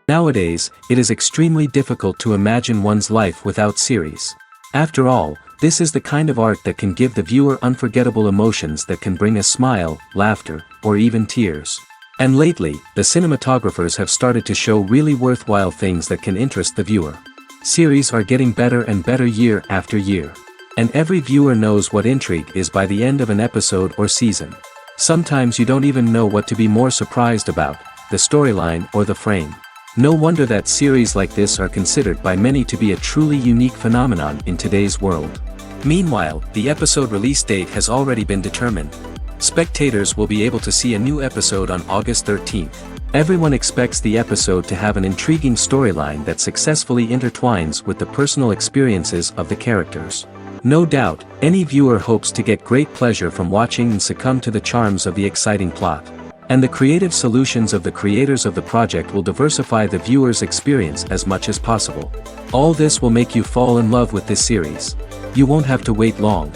Nowadays, it is extremely difficult to imagine one's life without series. After all, this is the kind of art that can give the viewer unforgettable emotions that can bring a smile, laughter, or even tears. And lately, the cinematographers have started to show really worthwhile things that can interest the viewer. Series are getting better and better year after year. And every viewer knows what intrigue is by the end of an episode or season. Sometimes you don't even know what to be more surprised about, the storyline or the frame. No wonder that series like this are considered by many to be a truly unique phenomenon in today's world. Meanwhile, the episode release date has already been determined. Spectators will be able to see a new episode on August 13th. Everyone expects the episode to have an intriguing storyline that successfully intertwines with the personal experiences of the characters. No doubt, any viewer hopes to get great pleasure from watching and succumb to the charms of the exciting plot. And the creative solutions of the creators of the project will diversify the viewer's experience as much as possible. All this will make you fall in love with this series. You won't have to wait long.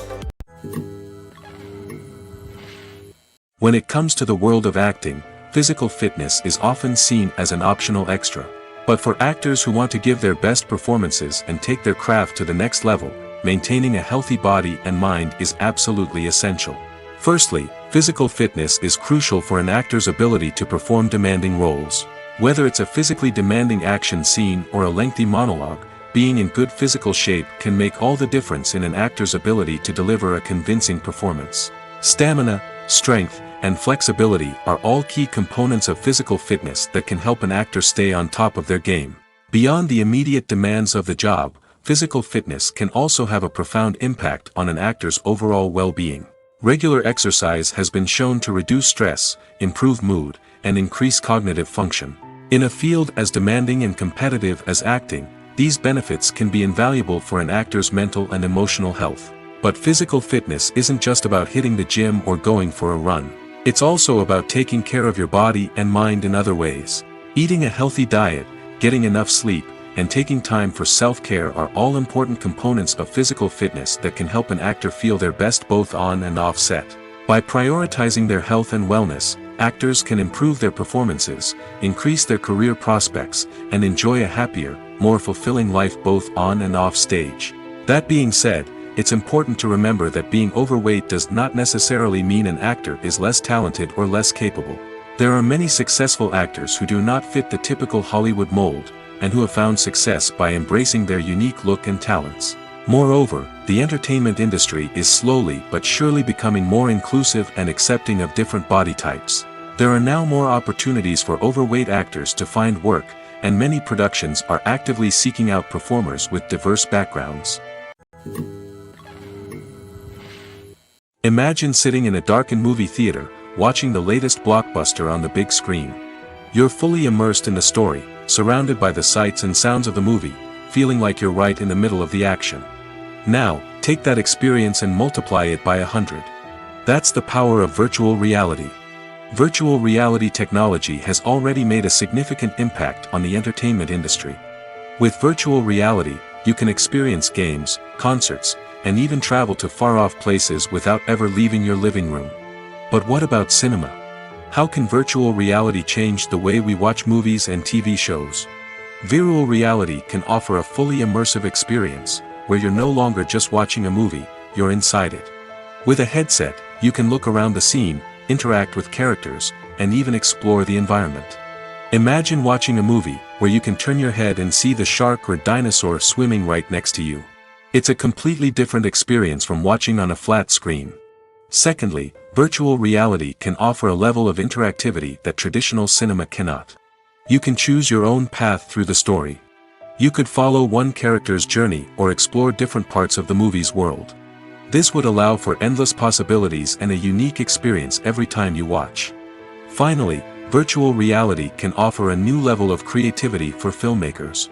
When it comes to the world of acting, physical fitness is often seen as an optional extra. But for actors who want to give their best performances and take their craft to the next level, maintaining a healthy body and mind is absolutely essential. Firstly, physical fitness is crucial for an actor's ability to perform demanding roles. Whether it's a physically demanding action scene or a lengthy monologue, being in good physical shape can make all the difference in an actor's ability to deliver a convincing performance. Stamina, strength, and flexibility are all key components of physical fitness that can help an actor stay on top of their game. Beyond the immediate demands of the job, physical fitness can also have a profound impact on an actor's overall well-being. Regular exercise has been shown to reduce stress, improve mood, and increase cognitive function. In a field as demanding and competitive as acting, these benefits can be invaluable for an actor's mental and emotional health. But physical fitness isn't just about hitting the gym or going for a run. It's also about taking care of your body and mind in other ways. Eating a healthy diet, getting enough sleep, and taking time for self-care are all important components of physical fitness that can help an actor feel their best both on and off set. By prioritizing their health and wellness, actors can improve their performances, increase their career prospects, and enjoy a happier, more fulfilling life both on and off stage. That being said, it's important to remember that being overweight does not necessarily mean an actor is less talented or less capable. There are many successful actors who do not fit the typical Hollywood mold, and who have found success by embracing their unique look and talents. Moreover, the entertainment industry is slowly but surely becoming more inclusive and accepting of different body types. There are now more opportunities for overweight actors to find work, and many productions are actively seeking out performers with diverse backgrounds. Imagine sitting in a darkened movie theater, watching the latest blockbuster on the big screen. You're fully immersed in the story, surrounded by the sights and sounds of the movie, feeling like you're right in the middle of the action. Now, take that experience and multiply it by 100. That's the power of virtual reality. Virtual reality technology has already made a significant impact on the entertainment industry. With virtual reality, you can experience games, concerts, and even travel to far-off places without ever leaving your living room. But what about cinema? How can virtual reality change the way we watch movies and TV shows? Virtual reality can offer a fully immersive experience, where you're no longer just watching a movie, you're inside it. With a headset, you can look around the scene, interact with characters, and even explore the environment. Imagine watching a movie, where you can turn your head and see the shark or dinosaur swimming right next to you. It's a completely different experience from watching on a flat screen. Secondly, virtual reality can offer a level of interactivity that traditional cinema cannot. You can choose your own path through the story. You could follow one character's journey or explore different parts of the movie's world. This would allow for endless possibilities and a unique experience every time you watch. Finally, virtual reality can offer a new level of creativity for filmmakers.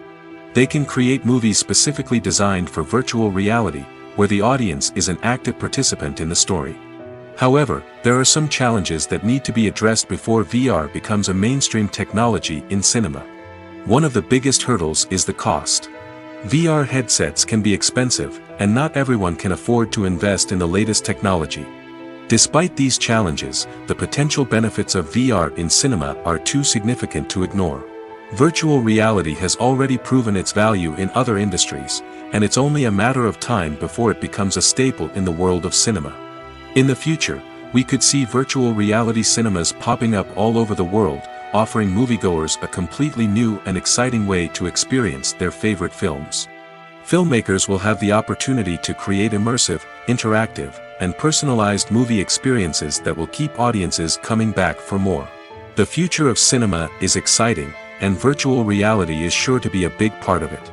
They can create movies specifically designed for virtual reality, where the audience is an active participant in the story. However, there are some challenges that need to be addressed before VR becomes a mainstream technology in cinema. One of the biggest hurdles is the cost. VR headsets can be expensive, and not everyone can afford to invest in the latest technology. Despite these challenges, the potential benefits of VR in cinema are too significant to ignore. Virtual reality has already proven its value in other industries, and it's only a matter of time before it becomes a staple in the world of cinema. In the future, we could see virtual reality cinemas popping up all over the world, offering moviegoers a completely new and exciting way to experience their favorite films. Filmmakers will have the opportunity to create immersive, interactive, and personalized movie experiences that will keep audiences coming back for more. The future of cinema is exciting, and virtual reality is sure to be a big part of it.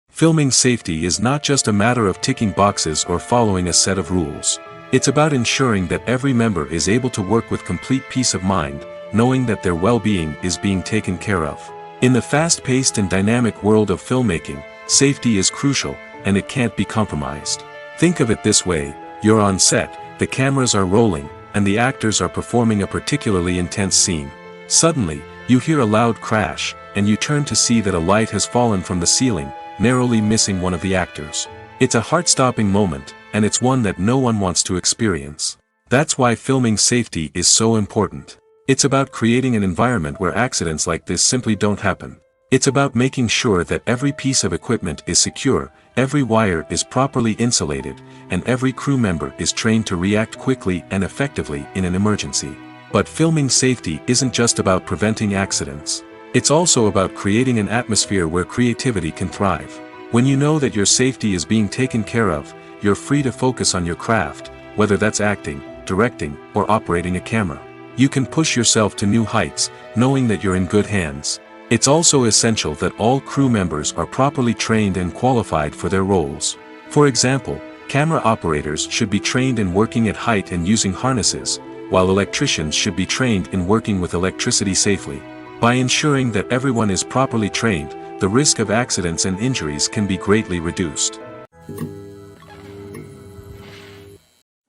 Filming safety is not just a matter of ticking boxes or following a set of rules. It's about ensuring that every member is able to work with complete peace of mind, knowing that their well-being is being taken care of. In the fast-paced and dynamic world of filmmaking, safety is crucial, and it can't be compromised. Think of it this way: you're on set, the cameras are rolling, and the actors are performing a particularly intense scene. Suddenly, you hear a loud crash, and you turn to see that a light has fallen from the ceiling, narrowly missing one of the actors. It's a heart-stopping moment, and it's one that no one wants to experience. That's why filming safety is so important. It's about creating an environment where accidents like this simply don't happen. It's about making sure that every piece of equipment is secure, every wire is properly insulated, and every crew member is trained to react quickly and effectively in an emergency. But filming safety isn't just about preventing accidents. It's also about creating an atmosphere where creativity can thrive. When you know that your safety is being taken care of, you're free to focus on your craft, whether that's acting, directing, or operating a camera. You can push yourself to new heights, knowing that you're in good hands. It's also essential that all crew members are properly trained and qualified for their roles. For example, camera operators should be trained in working at height and using harnesses, while electricians should be trained in working with electricity safely. By ensuring that everyone is properly trained, the risk of accidents and injuries can be greatly reduced.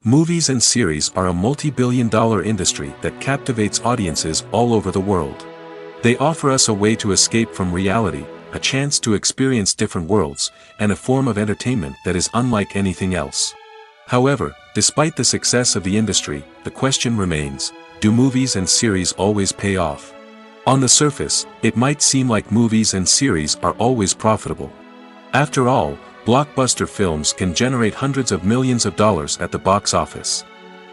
Movies and series are a multi-billion-dollar industry that captivates audiences all over the world. They offer us a way to escape from reality, a chance to experience different worlds, and a form of entertainment that is unlike anything else. However, despite the success of the industry, the question remains: do movies and series always pay off? On the surface, it might seem like movies and series are always profitable. After all, blockbuster films can generate hundreds of millions of dollars at the box office.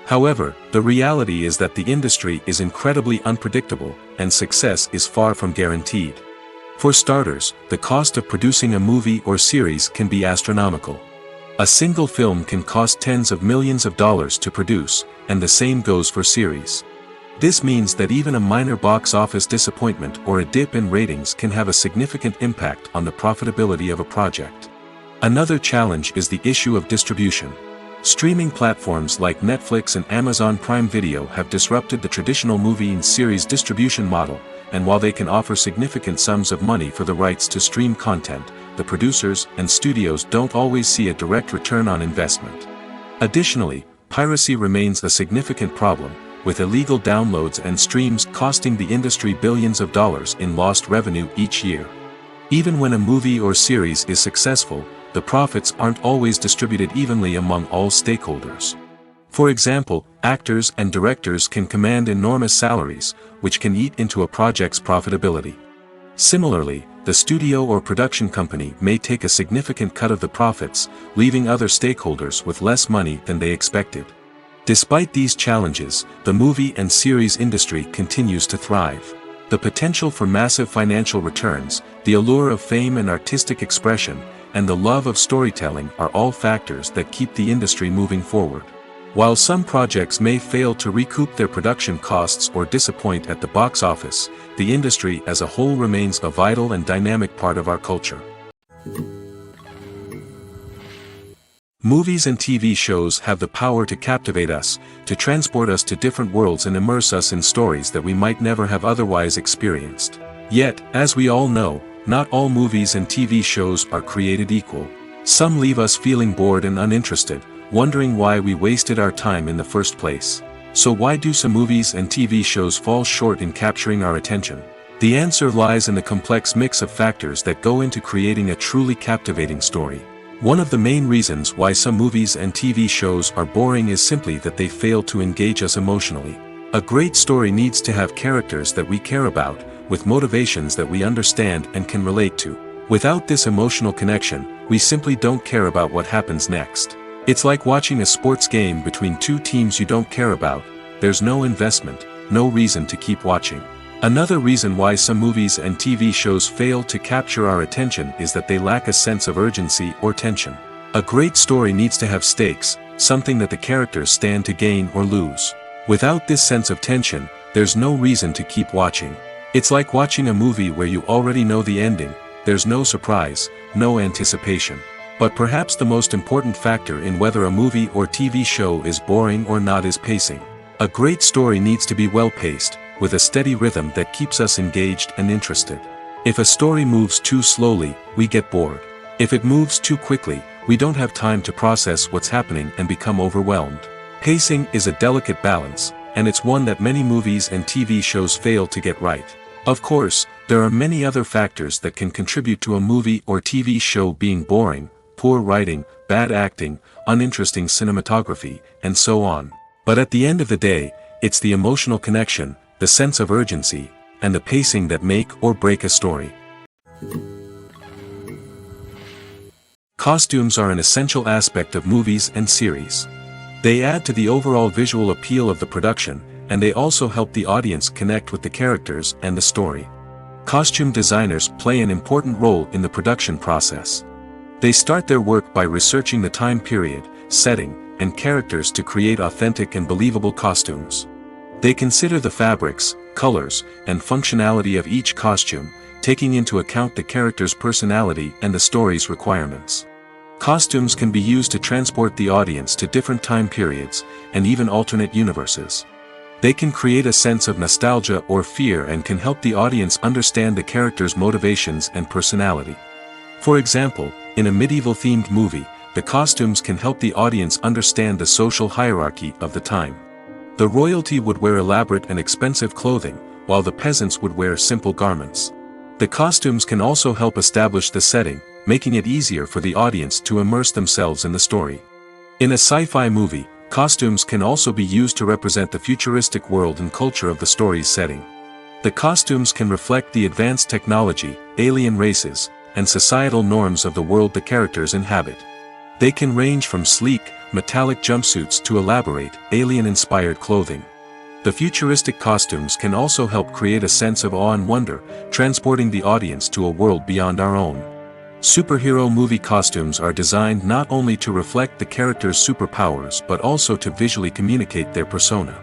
However, the reality is that the industry is incredibly unpredictable, and success is far from guaranteed. For starters, the cost of producing a movie or series can be astronomical. A single film can cost tens of millions of dollars to produce, and the same goes for series. This means that even a minor box office disappointment or a dip in ratings can have a significant impact on the profitability of a project. Another challenge is the issue of distribution. Streaming platforms like Netflix and Amazon Prime Video have disrupted the traditional movie and series distribution model, and while they can offer significant sums of money for the rights to stream content, the producers and studios don't always see a direct return on investment. Additionally, piracy remains a significant problem, with illegal downloads and streams costing the industry billions of dollars in lost revenue each year. Even when a movie or series is successful, the profits aren't always distributed evenly among all stakeholders. For example, actors and directors can command enormous salaries, which can eat into a project's profitability. Similarly, the studio or production company may take a significant cut of the profits, leaving other stakeholders with less money than they expected. Despite these challenges, the movie and series industry continues to thrive. The potential for massive financial returns, the allure of fame and artistic expression, and the love of storytelling are all factors that keep the industry moving forward. While some projects may fail to recoup their production costs or disappoint at the box office, the industry as a whole remains a vital and dynamic part of our culture. Movies and TV shows have the power to captivate us, to transport us to different worlds and immerse us in stories that we might never have otherwise experienced. Yet, as we all know, not all movies and TV shows are created equal. Some leave us feeling bored and uninterested, wondering why we wasted our time in the first place. So why do some movies and TV shows fall short in capturing our attention? The answer lies in the complex mix of factors that go into creating a truly captivating story. One of the main reasons why some movies and TV shows are boring is simply that they fail to engage us emotionally. A great story needs to have characters that we care about, with motivations that we understand and can relate to. Without this emotional connection, we simply don't care about what happens next. It's like watching a sports game between two teams you don't care about. There's no investment, no reason to keep watching. Another reason why some movies and TV shows fail to capture our attention is that they lack a sense of urgency or tension. A great story needs to have stakes, something that the characters stand to gain or lose. Without this sense of tension, there's no reason to keep watching. It's like watching a movie where you already know the ending. There's no surprise, no anticipation. But perhaps the most important factor in whether a movie or TV show is boring or not is pacing. A great story needs to be well-paced, with a steady rhythm that keeps us engaged and interested. If a story moves too slowly, we get bored. If it moves too quickly, we don't have time to process what's happening and become overwhelmed. Pacing is a delicate balance, and it's one that many movies and TV shows fail to get right. Of course, there are many other factors that can contribute to a movie or TV show being boring: poor writing, bad acting, uninteresting cinematography, and so on. But at the end of the day, it's the emotional connection, the sense of urgency, and the pacing that make or break a story. Costumes are an essential aspect of movies and series. They add to the overall visual appeal of the production, and they also help the audience connect with the characters and the story. Costume designers play an important role in the production process. They start their work by researching the time period, setting, and characters to create authentic and believable costumes. They consider the fabrics, colors, and functionality of each costume, taking into account the character's personality and the story's requirements. Costumes can be used to transport the audience to different time periods, and even alternate universes. They can create a sense of nostalgia or fear and can help the audience understand the character's motivations and personality. For example, in a medieval-themed movie, the costumes can help the audience understand the social hierarchy of the time. The royalty would wear elaborate and expensive clothing, while the peasants would wear simple garments. The costumes can also help establish the setting, making it easier for the audience to immerse themselves in the story. In a sci-fi movie, costumes can also be used to represent the futuristic world and culture of the story's setting. The costumes can reflect the advanced technology, alien races, and societal norms of the world the characters inhabit. They can range from sleek, metallic jumpsuits to elaborate, alien-inspired clothing. The futuristic costumes can also help create a sense of awe and wonder, transporting the audience to a world beyond our own. Superhero movie costumes are designed not only to reflect the character's superpowers but also to visually communicate their persona.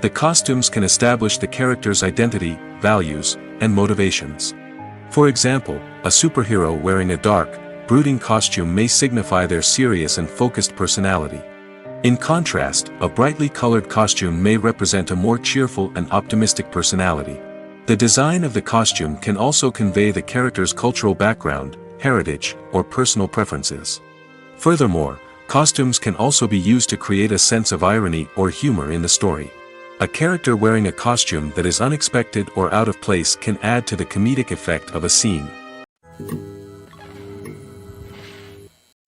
The costumes can establish the character's identity, values, and motivations. For example, a superhero wearing a dark, brooding costume may signify their serious and focused personality. In contrast, a brightly colored costume may represent a more cheerful and optimistic personality. The design of the costume can also convey the character's cultural background, heritage, or personal preferences. Furthermore, costumes can also be used to create a sense of irony or humor in the story. A character wearing a costume that is unexpected or out of place can add to the comedic effect of a scene.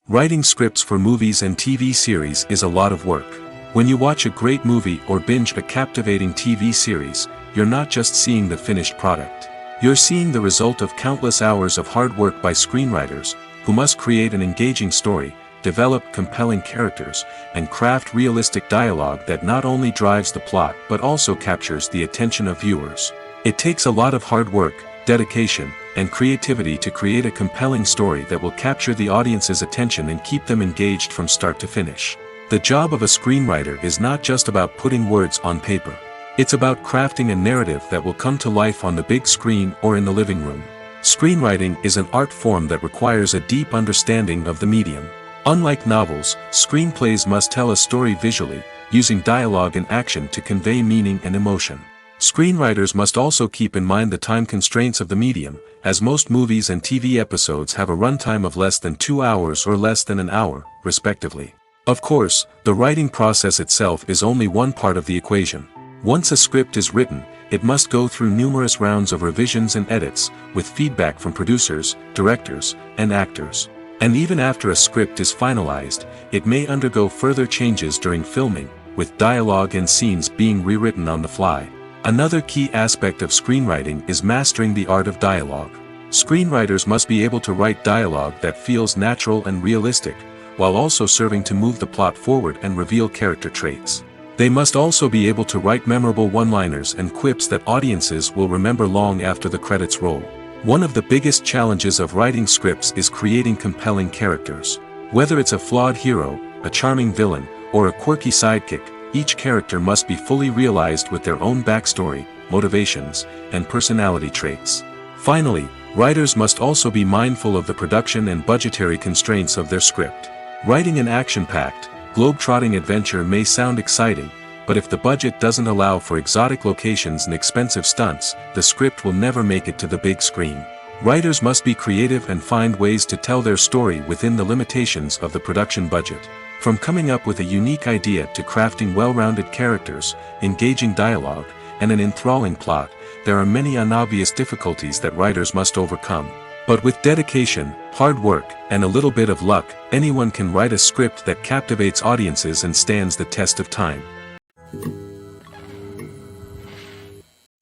Writing scripts for movies and TV series is a lot of work. When you watch a great movie or binge a captivating TV series, you're not just seeing the finished product. You're seeing the result of countless hours of hard work by screenwriters, who must create an engaging story, develop compelling characters, and craft realistic dialogue that not only drives the plot but also captures the attention of viewers. It takes a lot of hard work, dedication, and creativity to create a compelling story that will capture the audience's attention and keep them engaged from start to finish. The job of a screenwriter is not just about putting words on paper. It's about crafting a narrative that will come to life on the big screen or in the living room. Screenwriting is an art form that requires a deep understanding of the medium. Unlike novels, screenplays must tell a story visually, using dialogue and action to convey meaning and emotion. Screenwriters must also keep in mind the time constraints of the medium, as most movies and TV episodes have a runtime of less than 2 hours or less than an hour, respectively. Of course, the writing process itself is only one part of the equation. Once a script is written, it must go through numerous rounds of revisions and edits, with feedback from producers, directors, and actors. And even after a script is finalized, it may undergo further changes during filming, with dialogue and scenes being rewritten on the fly. Another key aspect of screenwriting is mastering the art of dialogue. Screenwriters must be able to write dialogue that feels natural and realistic, while also serving to move the plot forward and reveal character traits. They must also be able to write memorable one-liners and quips that audiences will remember long after the credits roll. One of the biggest challenges of writing scripts is creating compelling characters. Whether it's a flawed hero, a charming villain, or a quirky sidekick, each character must be fully realized with their own backstory, motivations, and personality traits. Finally, writers must also be mindful of the production and budgetary constraints of their script. Writing an action-packed, globe-trotting adventure may sound exciting, but if the budget doesn't allow for exotic locations and expensive stunts, the script will never make it to the big screen. Writers must be creative and find ways to tell their story within the limitations of the production budget. From coming up with a unique idea to crafting well-rounded characters, engaging dialogue, and an enthralling plot, there are many unobvious difficulties that writers must overcome. But with dedication, hard work, and a little bit of luck, anyone can write a script that captivates audiences and stands the test of time.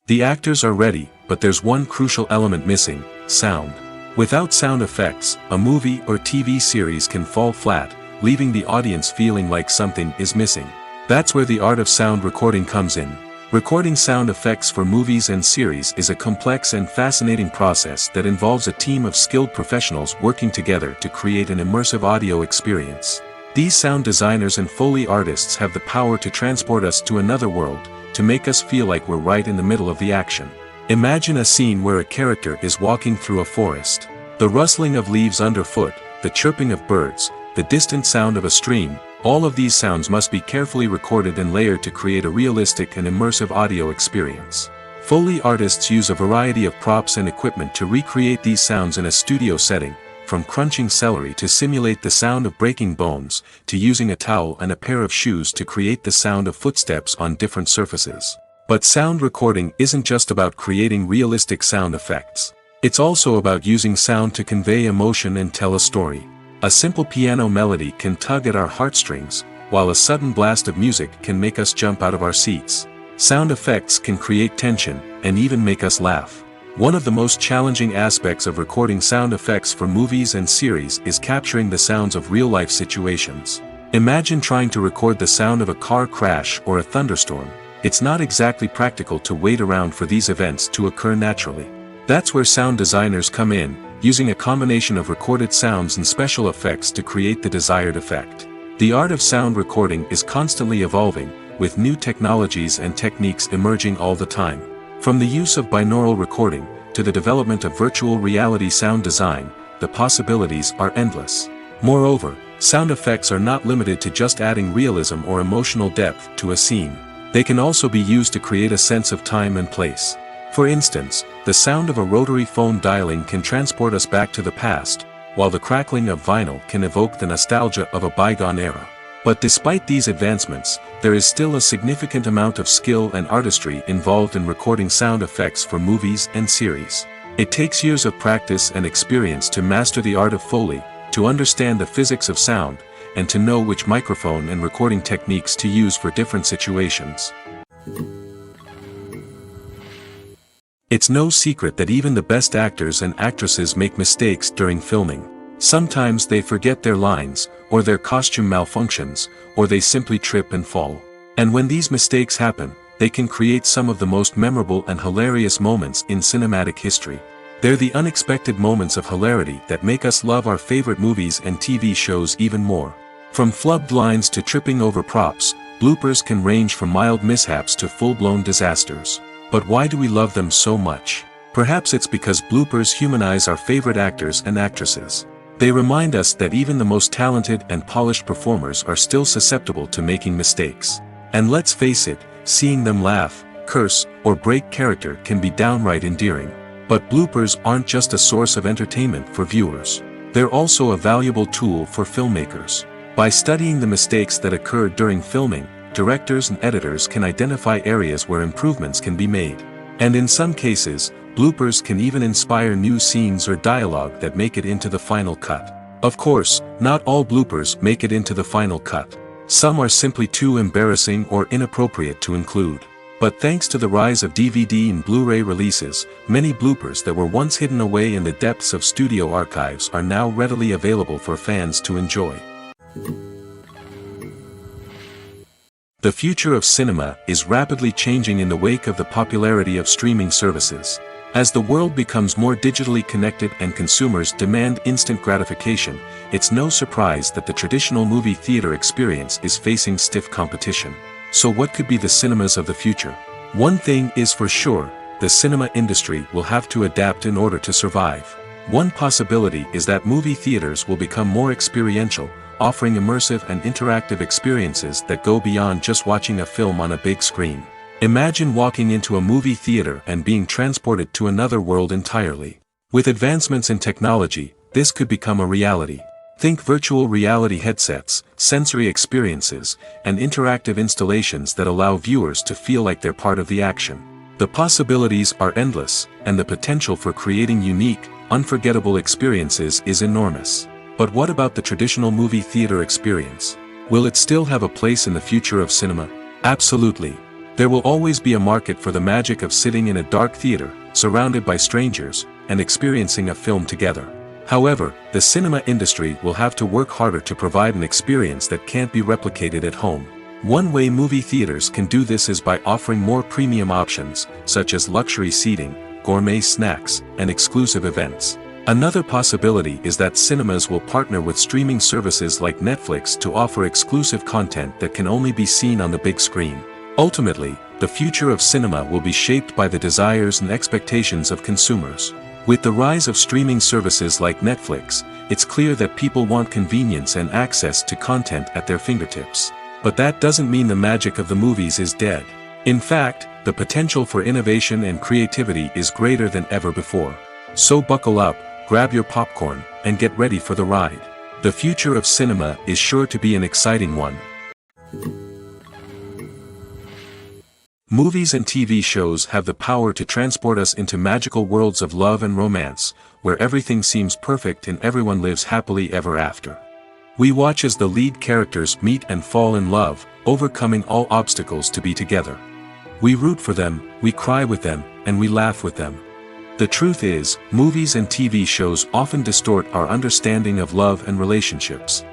The actors are ready, but there's one crucial element missing: sound. Without sound effects, a movie or TV series can fall flat, leaving the audience feeling like something is missing. That's where the art of sound recording comes in. Recording sound effects for movies and series is a complex and fascinating process that involves a team of skilled professionals working together to create an immersive audio experience. These sound designers and Foley artists have the power to transport us to another world, to make us feel like we're right in the middle of the action. Imagine a scene where a character is walking through a forest. The rustling of leaves underfoot, the chirping of birds, the distant sound of a stream, all of these sounds must be carefully recorded and layered to create a realistic and immersive audio experience. Foley artists use a variety of props and equipment to recreate these sounds in a studio setting, from crunching celery to simulate the sound of breaking bones, to using a towel and a pair of shoes to create the sound of footsteps on different surfaces. But sound recording isn't just about creating realistic sound effects. It's also about using sound to convey emotion and tell a story. A simple piano melody can tug at our heartstrings, while a sudden blast of music can make us jump out of our seats. Sound effects can create tension, and even make us laugh. One of the most challenging aspects of recording sound effects for movies and series is capturing the sounds of real-life situations. Imagine trying to record the sound of a car crash or a thunderstorm. It's not exactly practical to wait around for these events to occur naturally. That's where sound designers come in, using a combination of recorded sounds and special effects to create the desired effect. The art of sound recording is constantly evolving, with new technologies and techniques emerging all the time. From the use of binaural recording, to the development of virtual reality sound design, the possibilities are endless. Moreover, sound effects are not limited to just adding realism or emotional depth to a scene. They can also be used to create a sense of time and place. For instance, the sound of a rotary phone dialing can transport us back to the past, while the crackling of vinyl can evoke the nostalgia of a bygone era. But despite these advancements, there is still a significant amount of skill and artistry involved in recording sound effects for movies and series. It takes years of practice and experience to master the art of Foley, to understand the physics of sound, and to know which microphone and recording techniques to use for different situations. It's no secret that even the best actors and actresses make mistakes during filming. Sometimes they forget their lines, or their costume malfunctions, or they simply trip and fall. And when these mistakes happen, they can create some of the most memorable and hilarious moments in cinematic history. They're the unexpected moments of hilarity that make us love our favorite movies and TV shows even more. From flubbed lines to tripping over props, bloopers can range from mild mishaps to full-blown disasters. But why do we love them so much? Perhaps it's because bloopers humanize our favorite actors and actresses. They remind us that even the most talented and polished performers are still susceptible to making mistakes. And let's face it, seeing them laugh, curse, or break character can be downright endearing. But bloopers aren't just a source of entertainment for viewers. They're also a valuable tool for filmmakers. By studying the mistakes that occurred during filming, directors and editors can identify areas where improvements can be made. And in some cases, bloopers can even inspire new scenes or dialogue that make it into the final cut. Of course, not all bloopers make it into the final cut. Some are simply too embarrassing or inappropriate to include. But thanks to the rise of DVD and Blu-ray releases, many bloopers that were once hidden away in the depths of studio archives are now readily available for fans to enjoy. The future of cinema is rapidly changing in the wake of the popularity of streaming services. As the world becomes more digitally connected and consumers demand instant gratification, it's no surprise that the traditional movie theater experience is facing stiff competition. So what could be the cinemas of the future? One thing is for sure, the cinema industry will have to adapt in order to survive. One possibility is that movie theaters will become more experiential, offering immersive and interactive experiences that go beyond just watching a film on a big screen. Imagine walking into a movie theater and being transported to another world entirely. With advancements in technology, this could become a reality. Think virtual reality headsets, sensory experiences, and interactive installations that allow viewers to feel like they're part of the action. The possibilities are endless, and the potential for creating unique, unforgettable experiences is enormous. But what about the traditional movie theater experience? Will it still have a place in the future of cinema? Absolutely. There will always be a market for the magic of sitting in a dark theater, surrounded by strangers, and experiencing a film together. However, the cinema industry will have to work harder to provide an experience that can't be replicated at home. One way movie theaters can do this is by offering more premium options, such as luxury seating, gourmet snacks, and exclusive events. Another possibility is that cinemas will partner with streaming services like Netflix to offer exclusive content that can only be seen on the big screen. Ultimately, the future of cinema will be shaped by the desires and expectations of consumers. With the rise of streaming services like Netflix, it's clear that people want convenience and access to content at their fingertips. But that doesn't mean the magic of the movies is dead. In fact, the potential for innovation and creativity is greater than ever before. So buckle up, grab your popcorn, and get ready for the ride. The future of cinema is sure to be an exciting one. Movies and TV shows have the power to transport us into magical worlds of love and romance, where everything seems perfect and everyone lives happily ever after. We watch as the lead characters meet and fall in love, overcoming all obstacles to be together. We root for them, we cry with them, and we laugh with them. The truth is, movies and TV shows often distort our understanding of love and relationships.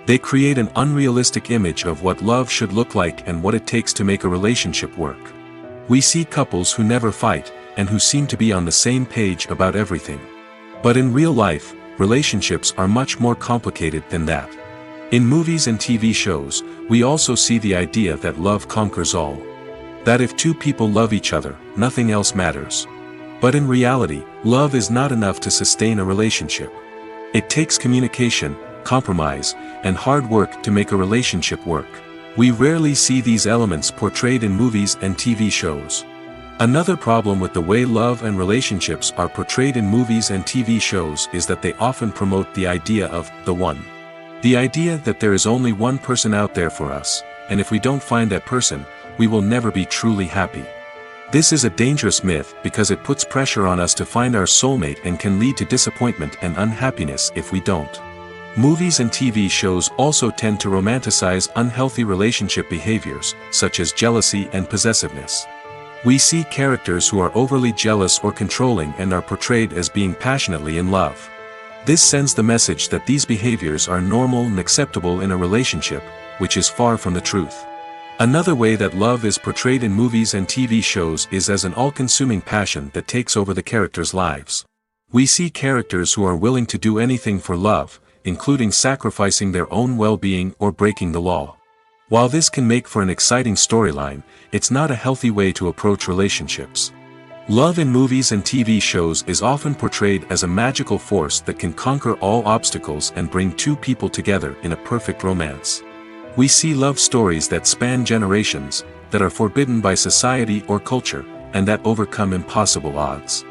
They create an unrealistic image of what love should look like and what it takes to make a relationship work. We see couples who never fight, and who seem to be on the same page about everything. But in real life, relationships are much more complicated than that. In movies and TV shows, we also see the idea that love conquers all. That if two people love each other, nothing else matters. But in reality, love is not enough to sustain a relationship. It takes communication, compromise, and hard work to make a relationship work. We rarely see these elements portrayed in movies and TV shows. Another problem with the way love and relationships are portrayed in movies and TV shows is that they often promote the idea of the one. The idea that there is only one person out there for us, and if we don't find that person, we will never be truly happy. This is a dangerous myth because it puts pressure on us to find our soulmate and can lead to disappointment and unhappiness if we don't. Movies and TV shows also tend to romanticize unhealthy relationship behaviors, such as jealousy and possessiveness. We see characters who are overly jealous or controlling and are portrayed as being passionately in love. This sends the message that these behaviors are normal and acceptable in a relationship, which is far from the truth. Another way that love is portrayed in movies and TV shows is as an all-consuming passion that takes over the characters' lives. We see characters who are willing to do anything for love, including sacrificing their own well-being or breaking the law. While this can make for an exciting storyline, it's not a healthy way to approach relationships. Love in movies and TV shows is often portrayed as a magical force that can conquer all obstacles and bring two people together in a perfect romance. We see love stories that span generations, that are forbidden by society or culture, and that overcome impossible odds.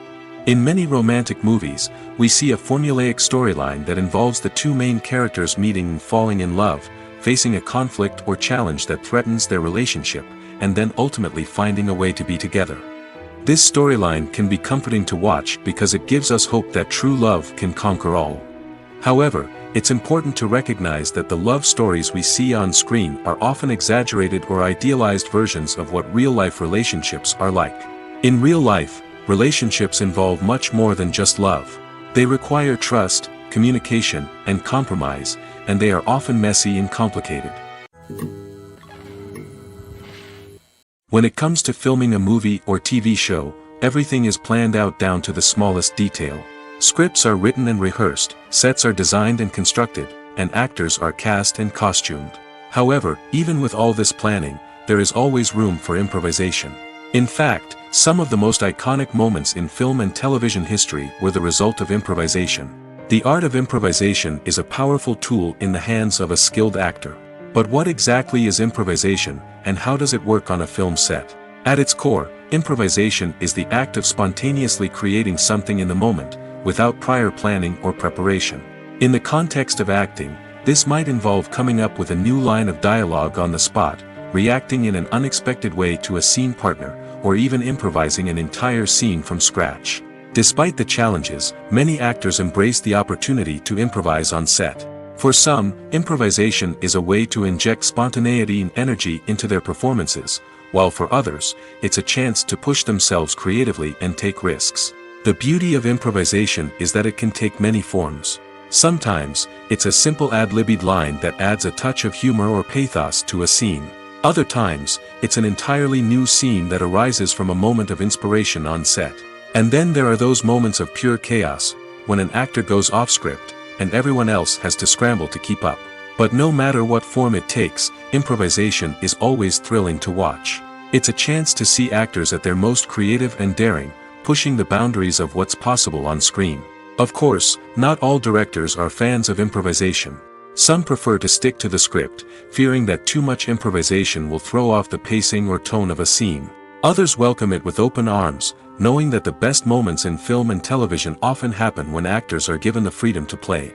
In many romantic movies, we see a formulaic storyline that involves the two main characters meeting and falling in love, facing a conflict or challenge that threatens their relationship, and then ultimately finding a way to be together. This storyline can be comforting to watch because it gives us hope that true love can conquer all. However, it's important to recognize that the love stories we see on screen are often exaggerated or idealized versions of what real-life relationships are like. In real life, relationships involve much more than just love. They require trust, communication, and compromise, and they are often messy and complicated. When it comes to filming a movie or TV show, everything is planned out down to the smallest detail. Scripts are written and rehearsed, sets are designed and constructed, and actors are cast and costumed. However, even with all this planning, there is always room for improvisation. In fact, some of the most iconic moments in film and television history were the result of improvisation. The art of improvisation is a powerful tool in the hands of a skilled actor. But what exactly is improvisation, and how does it work on a film set? At its core, improvisation is the act of spontaneously creating something in the moment, without prior planning or preparation. In the context of acting, this might involve coming up with a new line of dialogue on the spot, reacting in an unexpected way to a scene partner, or even improvising an entire scene from scratch. Despite the challenges, many actors embrace the opportunity to improvise on set. For some, improvisation is a way to inject spontaneity and energy into their performances, while for others, it's a chance to push themselves creatively and take risks. The beauty of improvisation is that it can take many forms. Sometimes, it's a simple ad-libbed line that adds a touch of humor or pathos to a scene. Other times, it's an entirely new scene that arises from a moment of inspiration on set. And then there are those moments of pure chaos, when an actor goes off script, and everyone else has to scramble to keep up. But no matter what form it takes, improvisation is always thrilling to watch. It's a chance to see actors at their most creative and daring, pushing the boundaries of what's possible on screen. Of course, not all directors are fans of improvisation. Some prefer to stick to the script, fearing that too much improvisation will throw off the pacing or tone of a scene. Others welcome it with open arms, knowing that the best moments in film and television often happen when actors are given the freedom to play.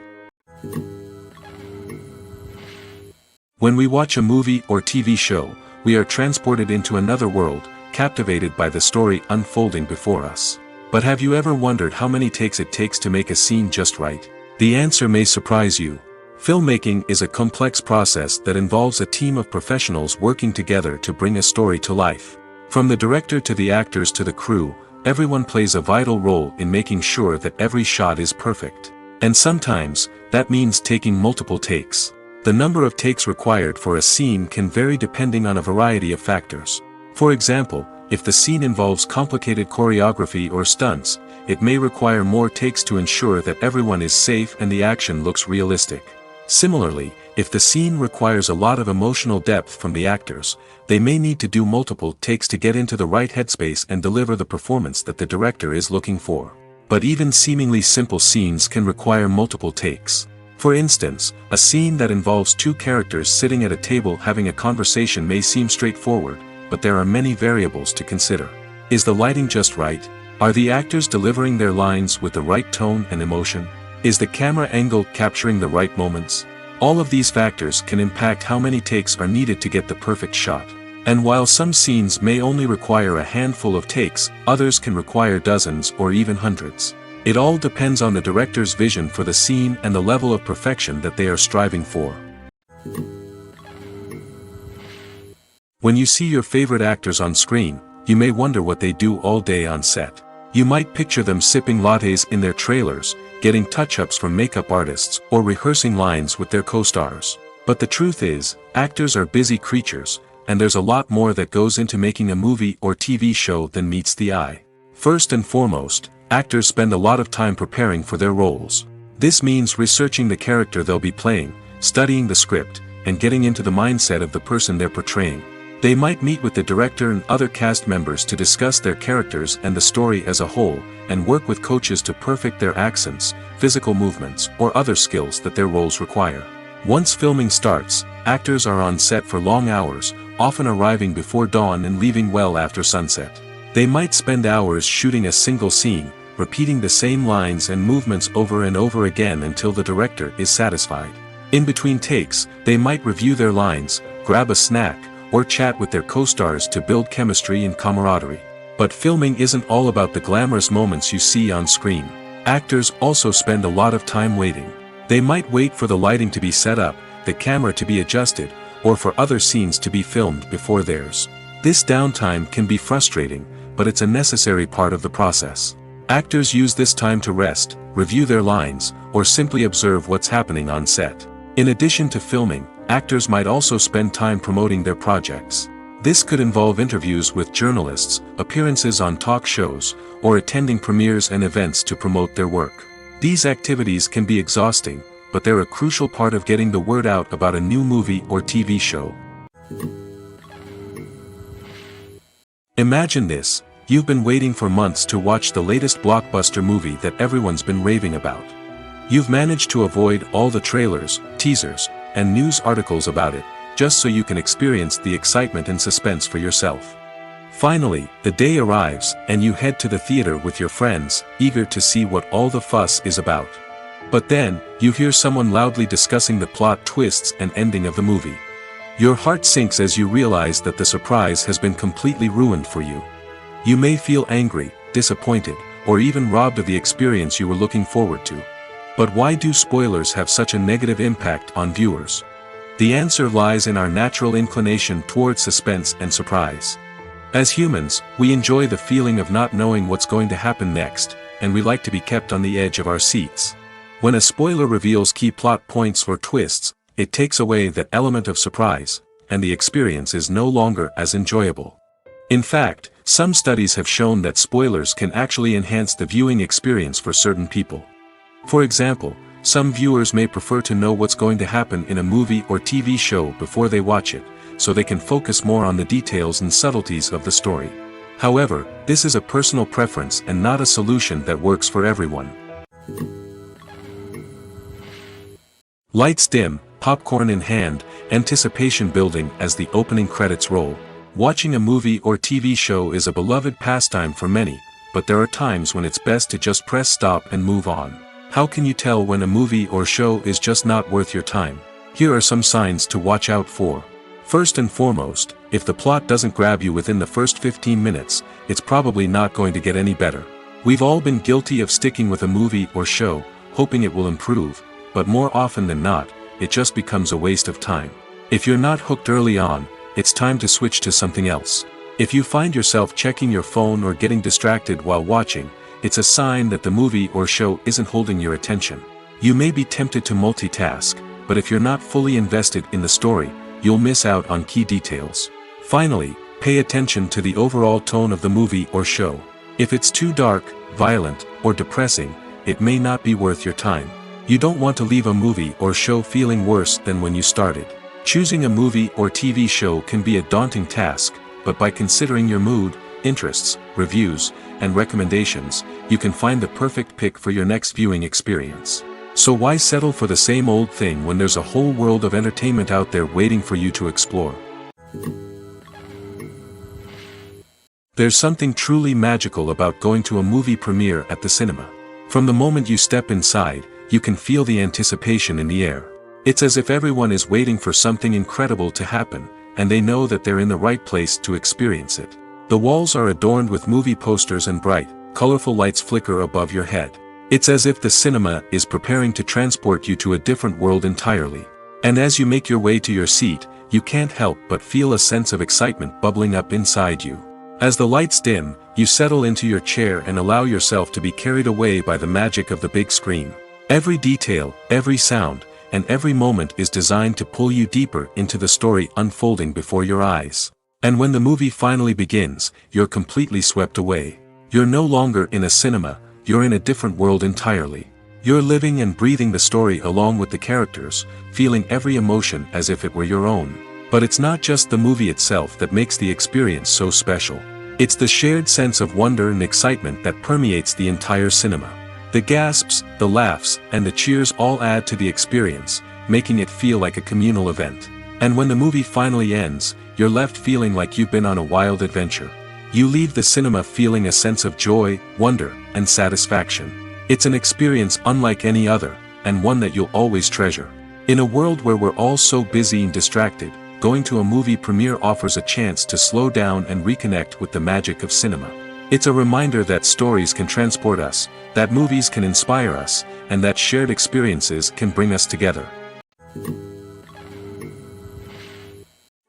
When we watch a movie or TV show, we are transported into another world, captivated by the story unfolding before us. But have you ever wondered how many takes it takes to make a scene just right? The answer may surprise you. Filmmaking is a complex process that involves a team of professionals working together to bring a story to life. From the director to the actors to the crew, everyone plays a vital role in making sure that every shot is perfect. And sometimes, that means taking multiple takes. The number of takes required for a scene can vary depending on a variety of factors. For example, if the scene involves complicated choreography or stunts, it may require more takes to ensure that everyone is safe and the action looks realistic. Similarly, if the scene requires a lot of emotional depth from the actors, they may need to do multiple takes to get into the right headspace and deliver the performance that the director is looking for. But even seemingly simple scenes can require multiple takes. For instance, a scene that involves two characters sitting at a table having a conversation may seem straightforward, but there are many variables to consider. Is the lighting just right? Are the actors delivering their lines with the right tone and emotion? Is the camera angle capturing the right moments? All of these factors can impact how many takes are needed to get the perfect shot. And while some scenes may only require a handful of takes, others can require dozens or even hundreds. It all depends on the director's vision for the scene and the level of perfection that they are striving for. When you see your favorite actors on screen, you may wonder what they do all day on set. You might picture them sipping lattes in their trailers, getting touch-ups from makeup artists, or rehearsing lines with their co-stars. But the truth is, actors are busy creatures, and there's a lot more that goes into making a movie or TV show than meets the eye. First and foremost, actors spend a lot of time preparing for their roles. This means researching the character they'll be playing, studying the script, and getting into the mindset of the person they're portraying. They might meet with the director and other cast members to discuss their characters and the story as a whole, and work with coaches to perfect their accents, physical movements, or other skills that their roles require. Once filming starts, actors are on set for long hours, often arriving before dawn and leaving well after sunset. They might spend hours shooting a single scene, repeating the same lines and movements over and over again until the director is satisfied. In between takes, they might review their lines, grab a snack, or chat with their co-stars to build chemistry and camaraderie. But filming isn't all about the glamorous moments you see on screen. Actors also spend a lot of time waiting. They might wait for the lighting to be set up, the camera to be adjusted, or for other scenes to be filmed before theirs. This downtime can be frustrating, but it's a necessary part of the process. Actors use this time to rest, review their lines, or simply observe what's happening on set. In addition to filming, actors might also spend time promoting their projects. This could involve interviews with journalists, appearances on talk shows, or attending premieres and events to promote their work. These activities can be exhausting, but they're a crucial part of getting the word out about a new movie or TV show. Imagine this: you've been waiting for months to watch the latest blockbuster movie that everyone's been raving about. You've managed to avoid all the trailers, teasers, and news articles about it, just so you can experience the excitement and suspense for yourself. Finally, the day arrives, and you head to the theater with your friends, eager to see what all the fuss is about. But then, you hear someone loudly discussing the plot twists and ending of the movie. Your heart sinks as you realize that the surprise has been completely ruined for you. You may feel angry, disappointed, or even robbed of the experience you were looking forward to. But why do spoilers have such a negative impact on viewers? The answer lies in our natural inclination towards suspense and surprise. As humans, we enjoy the feeling of not knowing what's going to happen next, and we like to be kept on the edge of our seats. When a spoiler reveals key plot points or twists, it takes away that element of surprise, and the experience is no longer as enjoyable. In fact, some studies have shown that spoilers can actually enhance the viewing experience for certain people. For example, some viewers may prefer to know what's going to happen in a movie or TV show before they watch it, so they can focus more on the details and subtleties of the story. However, this is a personal preference and not a solution that works for everyone. Lights dim, popcorn in hand, anticipation building as the opening credits roll. Watching a movie or TV show is a beloved pastime for many, but there are times when it's best to just press stop and move on. How can you tell when a movie or show is just not worth your time? Here are some signs to watch out for. First and foremost, if the plot doesn't grab you within the first 15 minutes, it's probably not going to get any better. We've all been guilty of sticking with a movie or show, hoping it will improve, but more often than not, it just becomes a waste of time. If you're not hooked early on, it's time to switch to something else. If you find yourself checking your phone or getting distracted while watching, it's a sign that the movie or show isn't holding your attention. You may be tempted to multitask, but if you're not fully invested in the story, you'll miss out on key details. Finally, pay attention to the overall tone of the movie or show. If it's too dark, violent, or depressing, it may not be worth your time. You don't want to leave a movie or show feeling worse than when you started. Choosing a movie or TV show can be a daunting task, but by considering your mood, interests, reviews, and recommendations, you can find the perfect pick for your next viewing experience. So why settle for the same old thing when there's a whole world of entertainment out there waiting for you to explore? There's something truly magical about going to a movie premiere at the cinema. From the moment you step inside, you can feel the anticipation in the air. It's as if everyone is waiting for something incredible to happen, and they know that they're in the right place to experience it. The walls are adorned with movie posters and bright, colorful lights flicker above your head. It's as if the cinema is preparing to transport you to a different world entirely. And as you make your way to your seat, you can't help but feel a sense of excitement bubbling up inside you. As the lights dim, you settle into your chair and allow yourself to be carried away by the magic of the big screen. Every detail, every sound, and every moment is designed to pull you deeper into the story unfolding before your eyes. And when the movie finally begins, you're completely swept away. You're no longer in a cinema, you're in a different world entirely. You're living and breathing the story along with the characters, feeling every emotion as if it were your own. But it's not just the movie itself that makes the experience so special. It's the shared sense of wonder and excitement that permeates the entire cinema. The gasps, the laughs, and the cheers all add to the experience, making it feel like a communal event. And when the movie finally ends, you're left feeling like you've been on a wild adventure. You leave the cinema feeling a sense of joy, wonder, and satisfaction. It's an experience unlike any other, and one that you'll always treasure. In a world where we're all so busy and distracted, going to a movie premiere offers a chance to slow down and reconnect with the magic of cinema. It's a reminder that stories can transport us, that movies can inspire us, and that shared experiences can bring us together.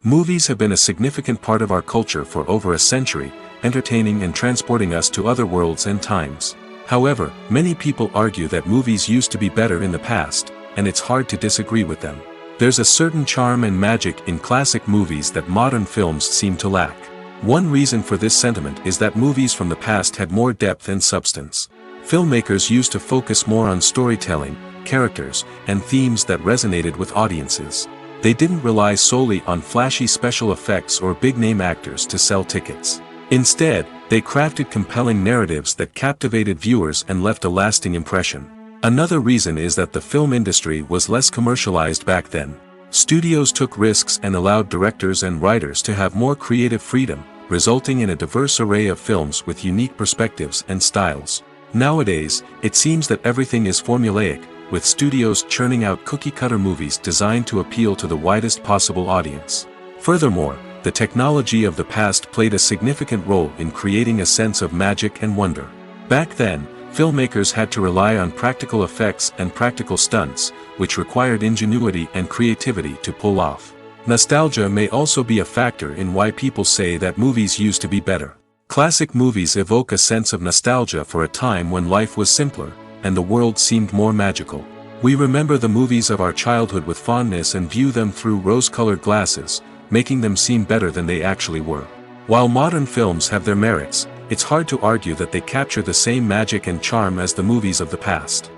Movies have been a significant part of our culture for over a century, entertaining and transporting us to other worlds and times. However, many people argue that movies used to be better in the past, and it's hard to disagree with them. There's a certain charm and magic in classic movies that modern films seem to lack. One reason for this sentiment is that movies from the past had more depth and substance. Filmmakers used to focus more on storytelling, characters, and themes that resonated with audiences. They didn't rely solely on flashy special effects or big-name actors to sell tickets. Instead, they crafted compelling narratives that captivated viewers and left a lasting impression. Another reason is that the film industry was less commercialized back then. Studios took risks and allowed directors and writers to have more creative freedom, resulting in a diverse array of films with unique perspectives and styles. Nowadays, it seems that everything is formulaic, with studios churning out cookie-cutter movies designed to appeal to the widest possible audience. Furthermore, the technology of the past played a significant role in creating a sense of magic and wonder. Back then, filmmakers had to rely on practical effects and practical stunts, which required ingenuity and creativity to pull off. Nostalgia may also be a factor in why people say that movies used to be better. Classic movies evoke a sense of nostalgia for a time when life was simpler, and the world seemed more magical. We remember the movies of our childhood with fondness and view them through rose-colored glasses, making them seem better than they actually were. While modern films have their merits, it's hard to argue that they capture the same magic and charm as the movies of the past.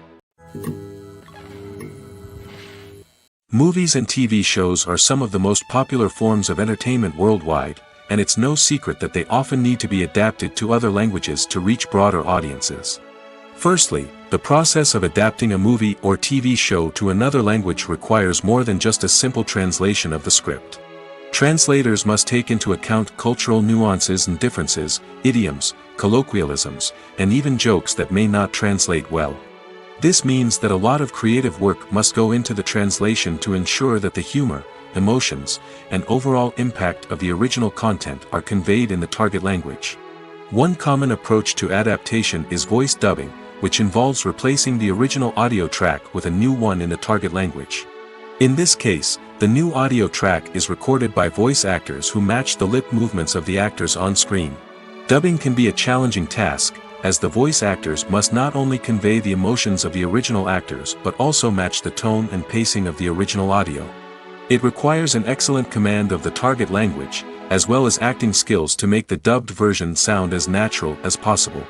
Movies and TV shows are some of the most popular forms of entertainment worldwide, and it's no secret that they often need to be adapted to other languages to reach broader audiences. Firstly, the process of adapting a movie or TV show to another language requires more than just a simple translation of the script. Translators must take into account cultural nuances and differences, idioms, colloquialisms, and even jokes that may not translate well. This means that a lot of creative work must go into the translation to ensure that the humor, emotions, and overall impact of the original content are conveyed in the target language. One common approach to adaptation is voice dubbing, which involves replacing the original audio track with a new one in the target language. In this case, the new audio track is recorded by voice actors who match the lip movements of the actors on screen. Dubbing can be a challenging task, as the voice actors must not only convey the emotions of the original actors but also match the tone and pacing of the original audio. It requires an excellent command of the target language, as well as acting skills to make the dubbed version sound as natural as possible.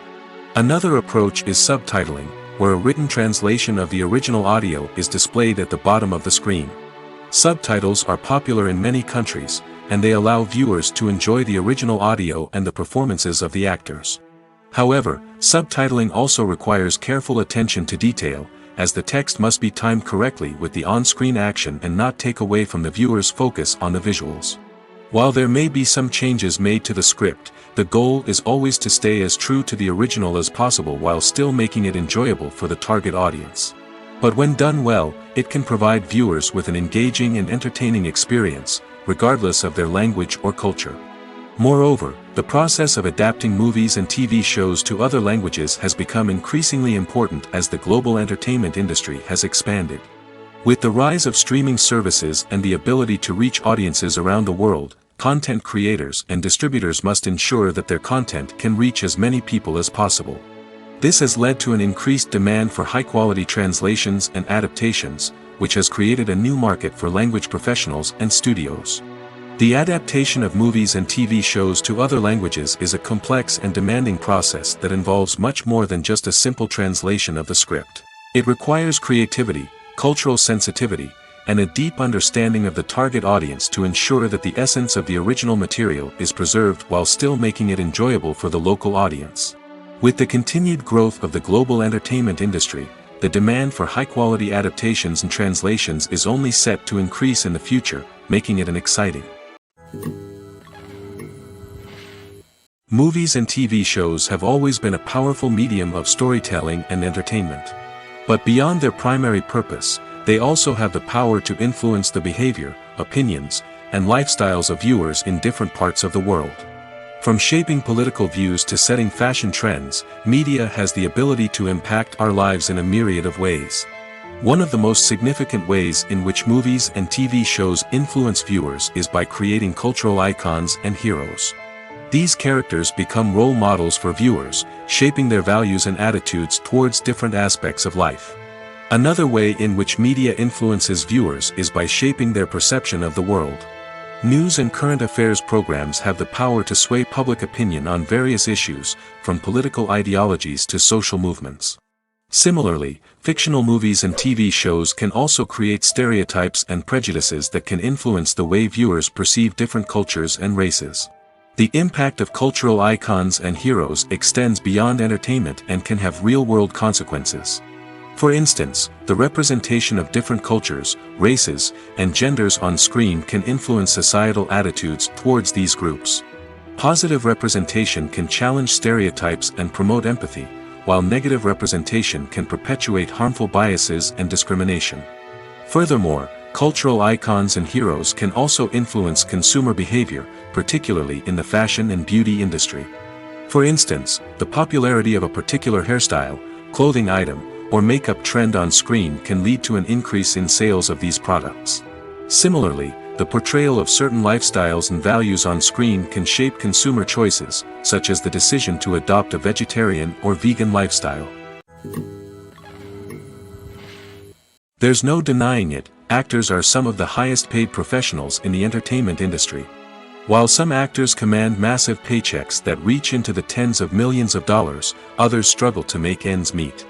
Another approach is subtitling, where a written translation of the original audio is displayed at the bottom of the screen. Subtitles are popular in many countries, and they allow viewers to enjoy the original audio and the performances of the actors. However, subtitling also requires careful attention to detail, as the text must be timed correctly with the on-screen action and not take away from the viewer's focus on the visuals. While there may be some changes made to the script, the goal is always to stay as true to the original as possible while still making it enjoyable for the target audience. But when done well, it can provide viewers with an engaging and entertaining experience, regardless of their language or culture. Moreover, the process of adapting movies and TV shows to other languages has become increasingly important as the global entertainment industry has expanded. With the rise of streaming services and the ability to reach audiences around the world, content creators and distributors must ensure that their content can reach as many people as possible. This has led to an increased demand for high-quality translations and adaptations, which has created a new market for language professionals and studios. The adaptation of movies and TV shows to other languages is a complex and demanding process that involves much more than just a simple translation of the script. It requires creativity, cultural sensitivity, and a deep understanding of the target audience to ensure that the essence of the original material is preserved while still making it enjoyable for the local audience. With the continued growth of the global entertainment industry, the demand for high-quality adaptations and translations is only set to increase in the future, making it an exciting. Movies and TV shows have always been a powerful medium of storytelling and entertainment. But beyond their primary purpose, they also have the power to influence the behavior, opinions, and lifestyles of viewers in different parts of the world. From shaping political views to setting fashion trends, media has the ability to impact our lives in a myriad of ways. One of the most significant ways in which movies and TV shows influence viewers is by creating cultural icons and heroes. These characters become role models for viewers, shaping their values and attitudes towards different aspects of life. Another way in which media influences viewers is by shaping their perception of the world. News and current affairs programs have the power to sway public opinion on various issues, from political ideologies to social movements. Similarly, fictional movies and TV shows can also create stereotypes and prejudices that can influence the way viewers perceive different cultures and races. The impact of cultural icons and heroes extends beyond entertainment and can have real-world consequences. For instance, the representation of different cultures, races, and genders on screen can influence societal attitudes towards these groups. Positive representation can challenge stereotypes and promote empathy, while negative representation can perpetuate harmful biases and discrimination. Furthermore, cultural icons and heroes can also influence consumer behavior, particularly in the fashion and beauty industry. For instance, the popularity of a particular hairstyle, clothing item, or makeup trend on screen can lead to an increase in sales of these products. Similarly, the portrayal of certain lifestyles and values on screen can shape consumer choices, such as the decision to adopt a vegetarian or vegan lifestyle. There's no denying it, actors are some of the highest paid professionals in the entertainment industry. While some actors command massive paychecks that reach into the tens of millions of dollars, others struggle to make ends meet.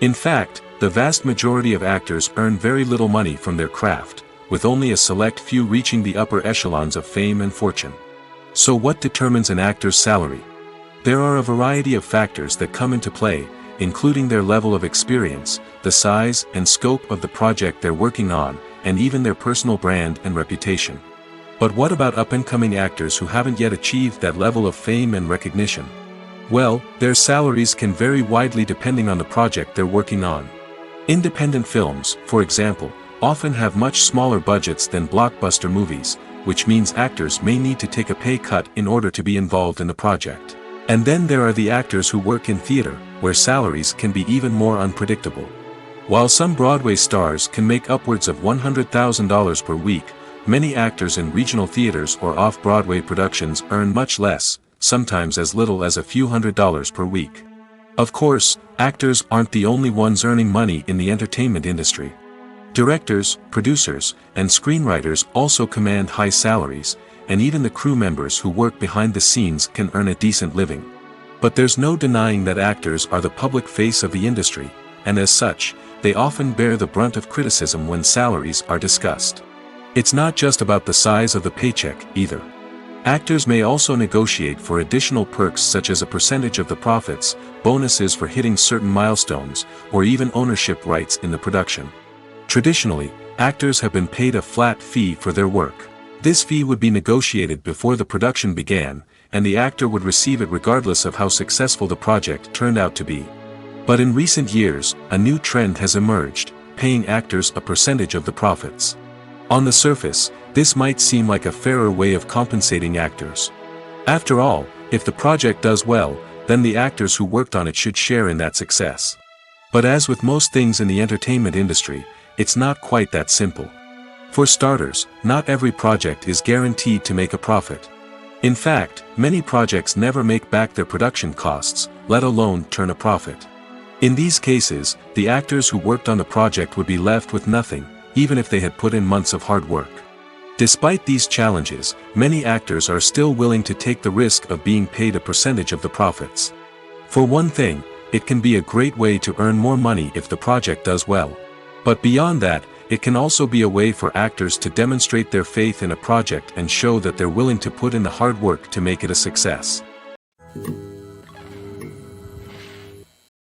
In fact, the vast majority of actors earn very little money from their craft, with only a select few reaching the upper echelons of fame and fortune. So what determines an actor's salary? There are a variety of factors that come into play, including their level of experience, the size and scope of the project they're working on, and even their personal brand and reputation. But what about up-and-coming actors who haven't yet achieved that level of fame and recognition? Well, their salaries can vary widely depending on the project they're working on. Independent films, for example, often have much smaller budgets than blockbuster movies, which means actors may need to take a pay cut in order to be involved in the project. And then there are the actors who work in theater, where salaries can be even more unpredictable. While some Broadway stars can make upwards of $100,000 per week, many actors in regional theaters or off-Broadway productions earn much less, sometimes as little as a few $100s per week. Of course, actors aren't the only ones earning money in the entertainment industry. Directors, producers, and screenwriters also command high salaries, and even the crew members who work behind the scenes can earn a decent living. But there's no denying that actors are the public face of the industry, and as such, they often bear the brunt of criticism when salaries are discussed. It's not just about the size of the paycheck, either. Actors may also negotiate for additional perks such as a percentage of the profits, bonuses for hitting certain milestones, or even ownership rights in the production. Traditionally, actors have been paid a flat fee for their work. This fee would be negotiated before the production began, and the actor would receive it regardless of how successful the project turned out to be. But in recent years, a new trend has emerged, paying actors a percentage of the profits. On the surface, this might seem like a fairer way of compensating actors. After all, if the project does well, then the actors who worked on it should share in that success. But as with most things in the entertainment industry, it's not quite that simple. For starters, not every project is guaranteed to make a profit. In fact, many projects never make back their production costs, let alone turn a profit. In these cases, the actors who worked on the project would be left with nothing, even if they had put in months of hard work. Despite these challenges, many actors are still willing to take the risk of being paid a percentage of the profits. For one thing, it can be a great way to earn more money if the project does well. But beyond that, it can also be a way for actors to demonstrate their faith in a project and show that they're willing to put in the hard work to make it a success.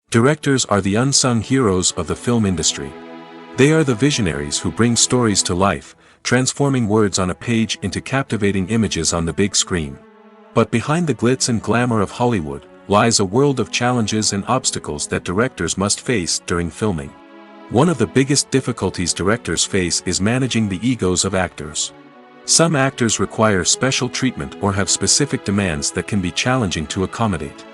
Directors are the unsung heroes of the film industry. They are the visionaries who bring stories to life, transforming words on a page into captivating images on the big screen. But behind the glitz and glamour of Hollywood, lies a world of challenges and obstacles that directors must face during filming. One of the biggest difficulties directors face is managing the egos of actors. Some actors require special treatment or have specific demands that can be challenging to accommodate.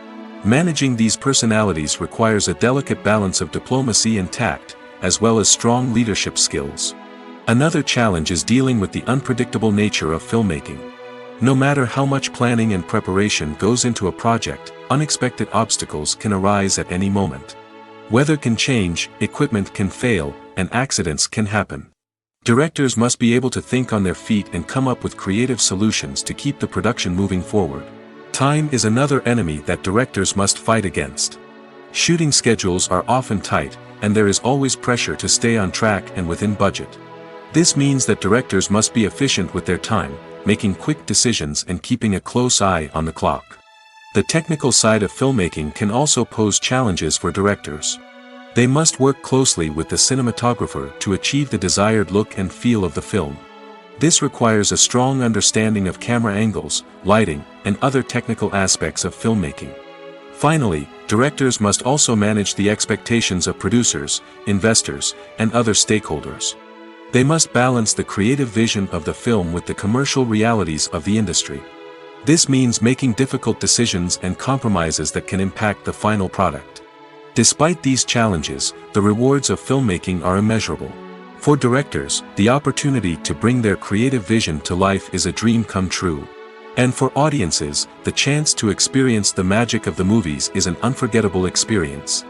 Managing these personalities requires a delicate balance of diplomacy and tact, as well as strong leadership skills. Another challenge is dealing with the unpredictable nature of filmmaking. No matter how much planning and preparation goes into a project, unexpected obstacles can arise at any moment. Weather can change, equipment can fail, and accidents can happen. Directors must be able to think on their feet and come up with creative solutions to keep the production moving forward. Time is another enemy that directors must fight against. Shooting schedules are often tight, and there is always pressure to stay on track and within budget. This means that directors must be efficient with their time, making quick decisions and keeping a close eye on the clock. The technical side of filmmaking can also pose challenges for directors. They must work closely with the cinematographer to achieve the desired look and feel of the film. This requires a strong understanding of camera angles, lighting, and other technical aspects of filmmaking. Finally, directors must also manage the expectations of producers, investors, and other stakeholders. They must balance the creative vision of the film with the commercial realities of the industry. This means making difficult decisions and compromises that can impact the final product. Despite these challenges, the rewards of filmmaking are immeasurable. For directors, the opportunity to bring their creative vision to life is a dream come true. And for audiences, the chance to experience the magic of the movies is an unforgettable experience.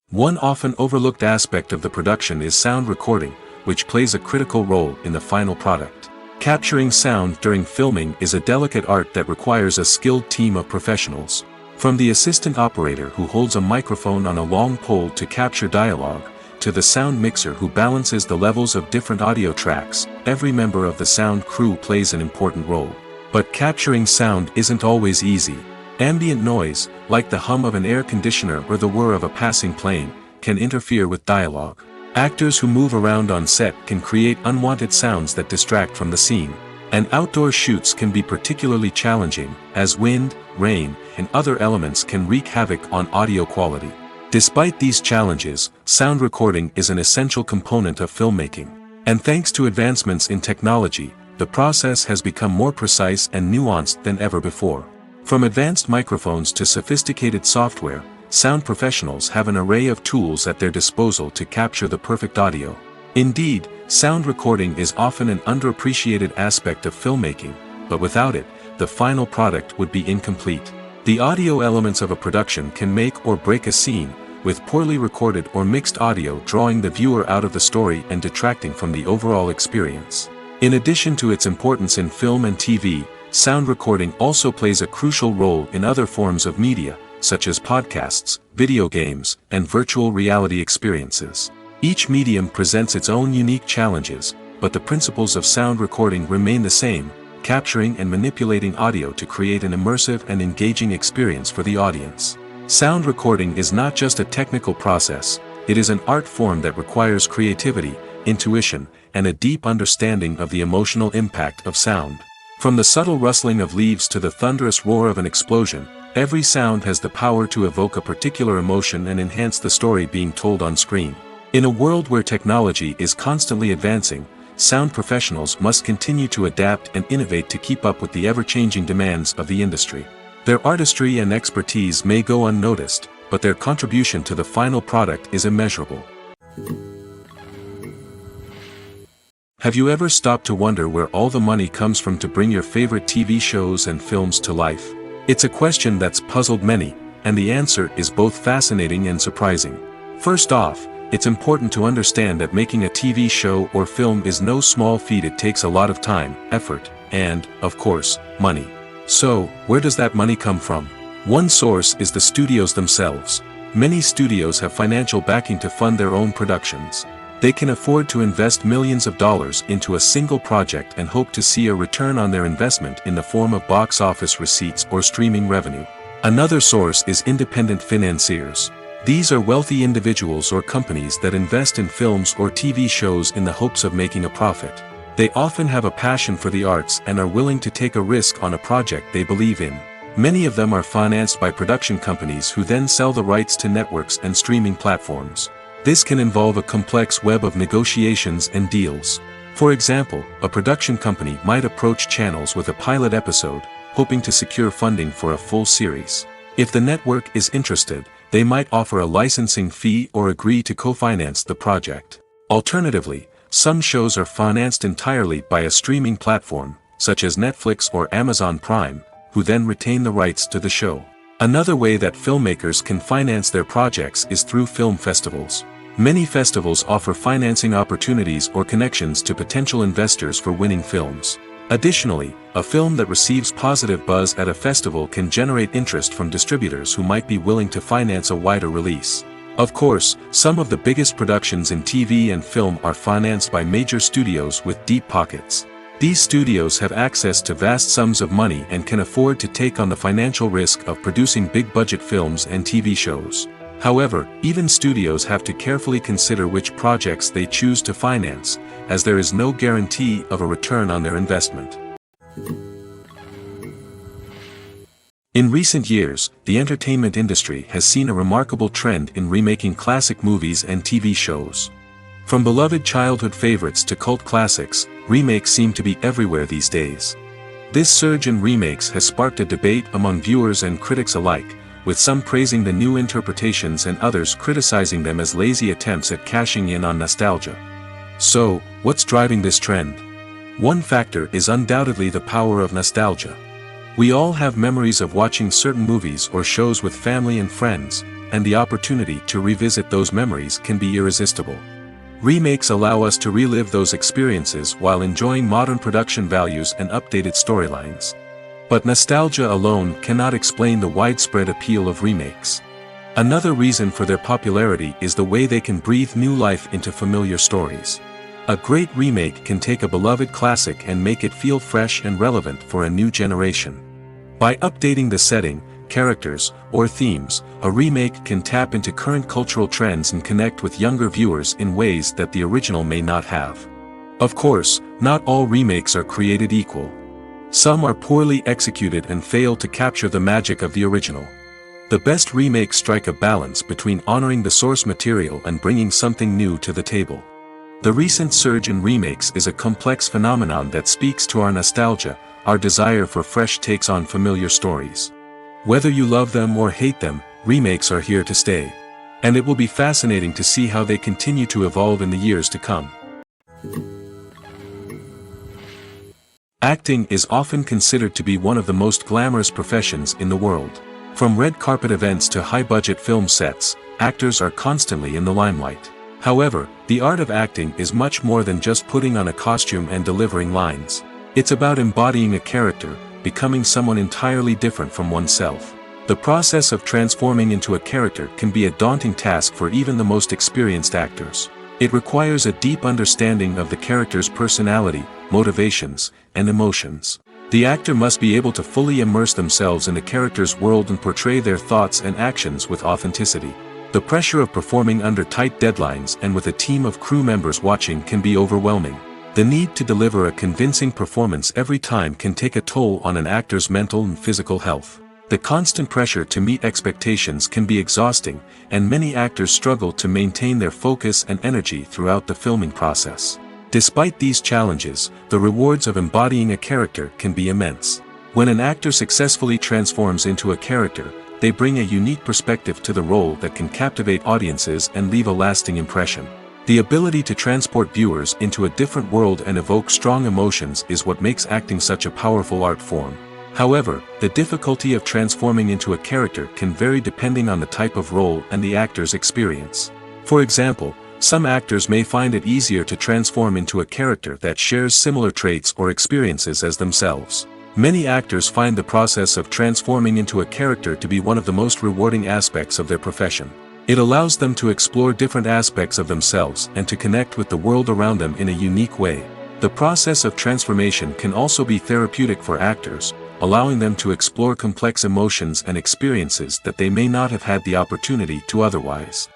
One often overlooked aspect of the production is sound recording, which plays a critical role in the final product. Capturing sound during filming is a delicate art that requires a skilled team of professionals. From the assistant operator who holds a microphone on a long pole to capture dialogue, to the sound mixer who balances the levels of different audio tracks, every member of the sound crew plays an important role. But capturing sound isn't always easy. Ambient noise, like the hum of an air conditioner or the whir of a passing plane, can interfere with dialogue. Actors who move around on set can create unwanted sounds that distract from the scene. And outdoor shoots can be particularly challenging, as wind, rain, and other elements can wreak havoc on audio quality. Despite these challenges, sound recording is an essential component of filmmaking. And thanks to advancements in technology, the process has become more precise and nuanced than ever before. From advanced microphones to sophisticated software, sound professionals have an array of tools at their disposal to capture the perfect audio. Indeed, sound recording is often an underappreciated aspect of filmmaking, but without it, the final product would be incomplete. The audio elements of a production can make or break a scene, with poorly recorded or mixed audio drawing the viewer out of the story and detracting from the overall experience. In addition to its importance in film and TV, sound recording also plays a crucial role in other forms of media, such as podcasts, video games, and virtual reality experiences. Each medium presents its own unique challenges, but the principles of sound recording remain the same, capturing and manipulating audio to create an immersive and engaging experience for the audience. Sound recording is not just a technical process, it is an art form that requires creativity, intuition, and a deep understanding of the emotional impact of sound. From the subtle rustling of leaves to the thunderous roar of an explosion, every sound has the power to evoke a particular emotion and enhance the story being told on screen. In a world where technology is constantly advancing, sound professionals must continue to adapt and innovate to keep up with the ever-changing demands of the industry. Their artistry and expertise may go unnoticed, but their contribution to the final product is immeasurable. Have you ever stopped to wonder where all the money comes from to bring your favorite TV shows and films to life? It's a question that's puzzled many, and the answer is both fascinating and surprising. First off, it's important to understand that making a TV show or film is no small feat. It takes a lot of time, effort, and, of course, money. So, where does that money come from? One source is the studios themselves. Many studios have financial backing to fund their own productions. They can afford to invest millions of dollars into a single project and hope to see a return on their investment in the form of box office receipts or streaming revenue. Another source is independent financiers. These are wealthy individuals or companies that invest in films or TV shows in the hopes of making a profit. They often have a passion for the arts and are willing to take a risk on a project they believe in. Many of them are financed by production companies who then sell the rights to networks and streaming platforms. This can involve a complex web of negotiations and deals. For example, a production company might approach channels with a pilot episode, hoping to secure funding for a full series. If the network is interested, they might offer a licensing fee or agree to co-finance the project. Alternatively, some shows are financed entirely by a streaming platform, such as Netflix or Amazon Prime, who then retain the rights to the show. Another way that filmmakers can finance their projects is through film festivals. Many festivals offer financing opportunities or connections to potential investors for winning films. Additionally, a film that receives positive buzz at a festival can generate interest from distributors who might be willing to finance a wider release. Of course, some of the biggest productions in TV and film are financed by major studios with deep pockets. These studios have access to vast sums of money and can afford to take on the financial risk of producing big-budget films and TV shows. However, even studios have to carefully consider which projects they choose to finance, as there is no guarantee of a return on their investment. In recent years, the entertainment industry has seen a remarkable trend in remaking classic movies and TV shows. From beloved childhood favorites to cult classics, remakes seem to be everywhere these days. This surge in remakes has sparked a debate among viewers and critics alike, with some praising the new interpretations and others criticizing them as lazy attempts at cashing in on nostalgia. So, what's driving this trend? One factor is undoubtedly the power of nostalgia. We all have memories of watching certain movies or shows with family and friends, and the opportunity to revisit those memories can be irresistible. Remakes allow us to relive those experiences while enjoying modern production values and updated storylines. But nostalgia alone cannot explain the widespread appeal of remakes. Another reason for their popularity is the way they can breathe new life into familiar stories. A great remake can take a beloved classic and make it feel fresh and relevant for a new generation. By updating the setting, characters, or themes, a remake can tap into current cultural trends and connect with younger viewers in ways that the original may not have. Of course, not all remakes are created equal. Some are poorly executed and fail to capture the magic of the original. The best remakes strike a balance between honoring the source material and bringing something new to the table. The recent surge in remakes is a complex phenomenon that speaks to our nostalgia, our desire for fresh takes on familiar stories. Whether you love them or hate them, remakes are here to stay. And it will be fascinating to see how they continue to evolve in the years to come. Acting is often considered to be one of the most glamorous professions in the world. From red carpet events to high-budget film sets, actors are constantly in the limelight. However, the art of acting is much more than just putting on a costume and delivering lines. It's about embodying a character, becoming someone entirely different from oneself. The process of transforming into a character can be a daunting task for even the most experienced actors. It requires a deep understanding of the character's personality, motivations, and emotions. The actor must be able to fully immerse themselves in the character's world and portray their thoughts and actions with authenticity. The pressure of performing under tight deadlines and with a team of crew members watching can be overwhelming. The need to deliver a convincing performance every time can take a toll on an actor's mental and physical health. The constant pressure to meet expectations can be exhausting, and many actors struggle to maintain their focus and energy throughout the filming process. Despite these challenges, the rewards of embodying a character can be immense. When an actor successfully transforms into a character, they bring a unique perspective to the role that can captivate audiences and leave a lasting impression. The ability to transport viewers into a different world and evoke strong emotions is what makes acting such a powerful art form. However, the difficulty of transforming into a character can vary depending on the type of role and the actor's experience. For example, some actors may find it easier to transform into a character that shares similar traits or experiences as themselves. Many actors find the process of transforming into a character to be one of the most rewarding aspects of their profession. It allows them to explore different aspects of themselves and to connect with the world around them in a unique way. The process of transformation can also be therapeutic for actors, allowing them to explore complex emotions and experiences that they may not have had the opportunity to otherwise.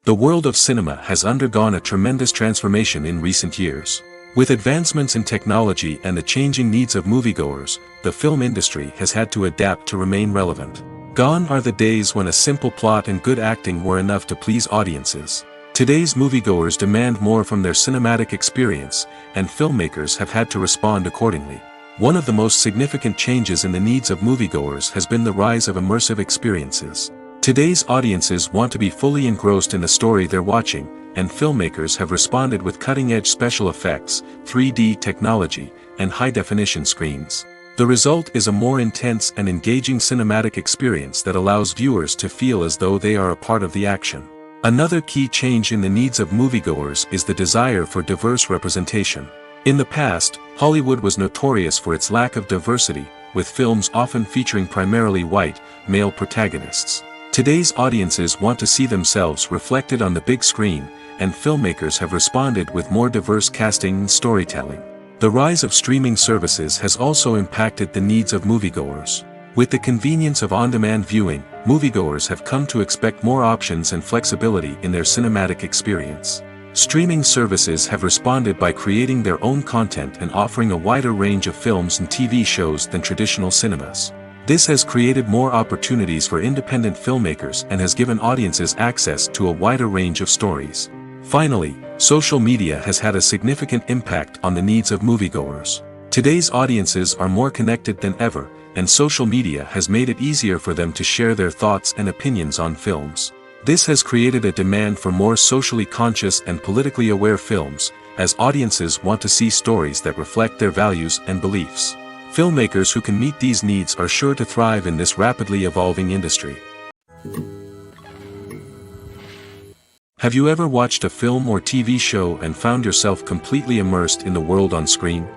The world of cinema has undergone a tremendous transformation in recent years. With advancements in technology and the changing needs of moviegoers, the film industry has had to adapt to remain relevant. Gone are the days when a simple plot and good acting were enough to please audiences. Today's moviegoers demand more from their cinematic experience, and filmmakers have had to respond accordingly. One of the most significant changes in the needs of moviegoers has been the rise of immersive experiences. Today's audiences want to be fully engrossed in the story they're watching, and filmmakers have responded with cutting-edge special effects, 3D technology, and high-definition screens. The result is a more intense and engaging cinematic experience that allows viewers to feel as though they are a part of the action. Another key change in the needs of moviegoers is the desire for diverse representation. In the past, Hollywood was notorious for its lack of diversity, with films often featuring primarily white, male protagonists. Today's audiences want to see themselves reflected on the big screen, and filmmakers have responded with more diverse casting and storytelling. The rise of streaming services has also impacted the needs of moviegoers. With the convenience of on-demand viewing, moviegoers have come to expect more options and flexibility in their cinematic experience. Streaming services have responded by creating their own content and offering a wider range of films and TV shows than traditional cinemas. This has created more opportunities for independent filmmakers and has given audiences access to a wider range of stories. Finally, social media has had a significant impact on the needs of moviegoers. Today's audiences are more connected than ever, and social media has made it easier for them to share their thoughts and opinions on films. This has created a demand for more socially conscious and politically aware films, as audiences want to see stories that reflect their values and beliefs. Filmmakers who can meet these needs are sure to thrive in this rapidly evolving industry. Have you ever watched a film or TV show and found yourself completely immersed in the world on screen?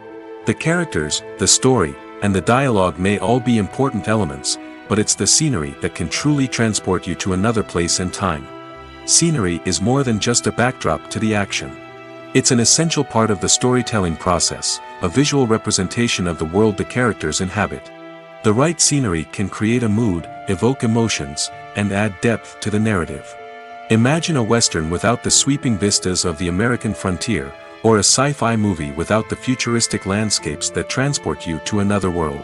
The characters, the story, and the dialogue may all be important elements, but it's the scenery that can truly transport you to another place and time. Scenery is more than just a backdrop to the action. It's an essential part of the storytelling process, a visual representation of the world the characters inhabit. The right scenery can create a mood, evoke emotions, and add depth to the narrative. Imagine a Western without the sweeping vistas of the American frontier, or a sci-fi movie without the futuristic landscapes that transport you to another world.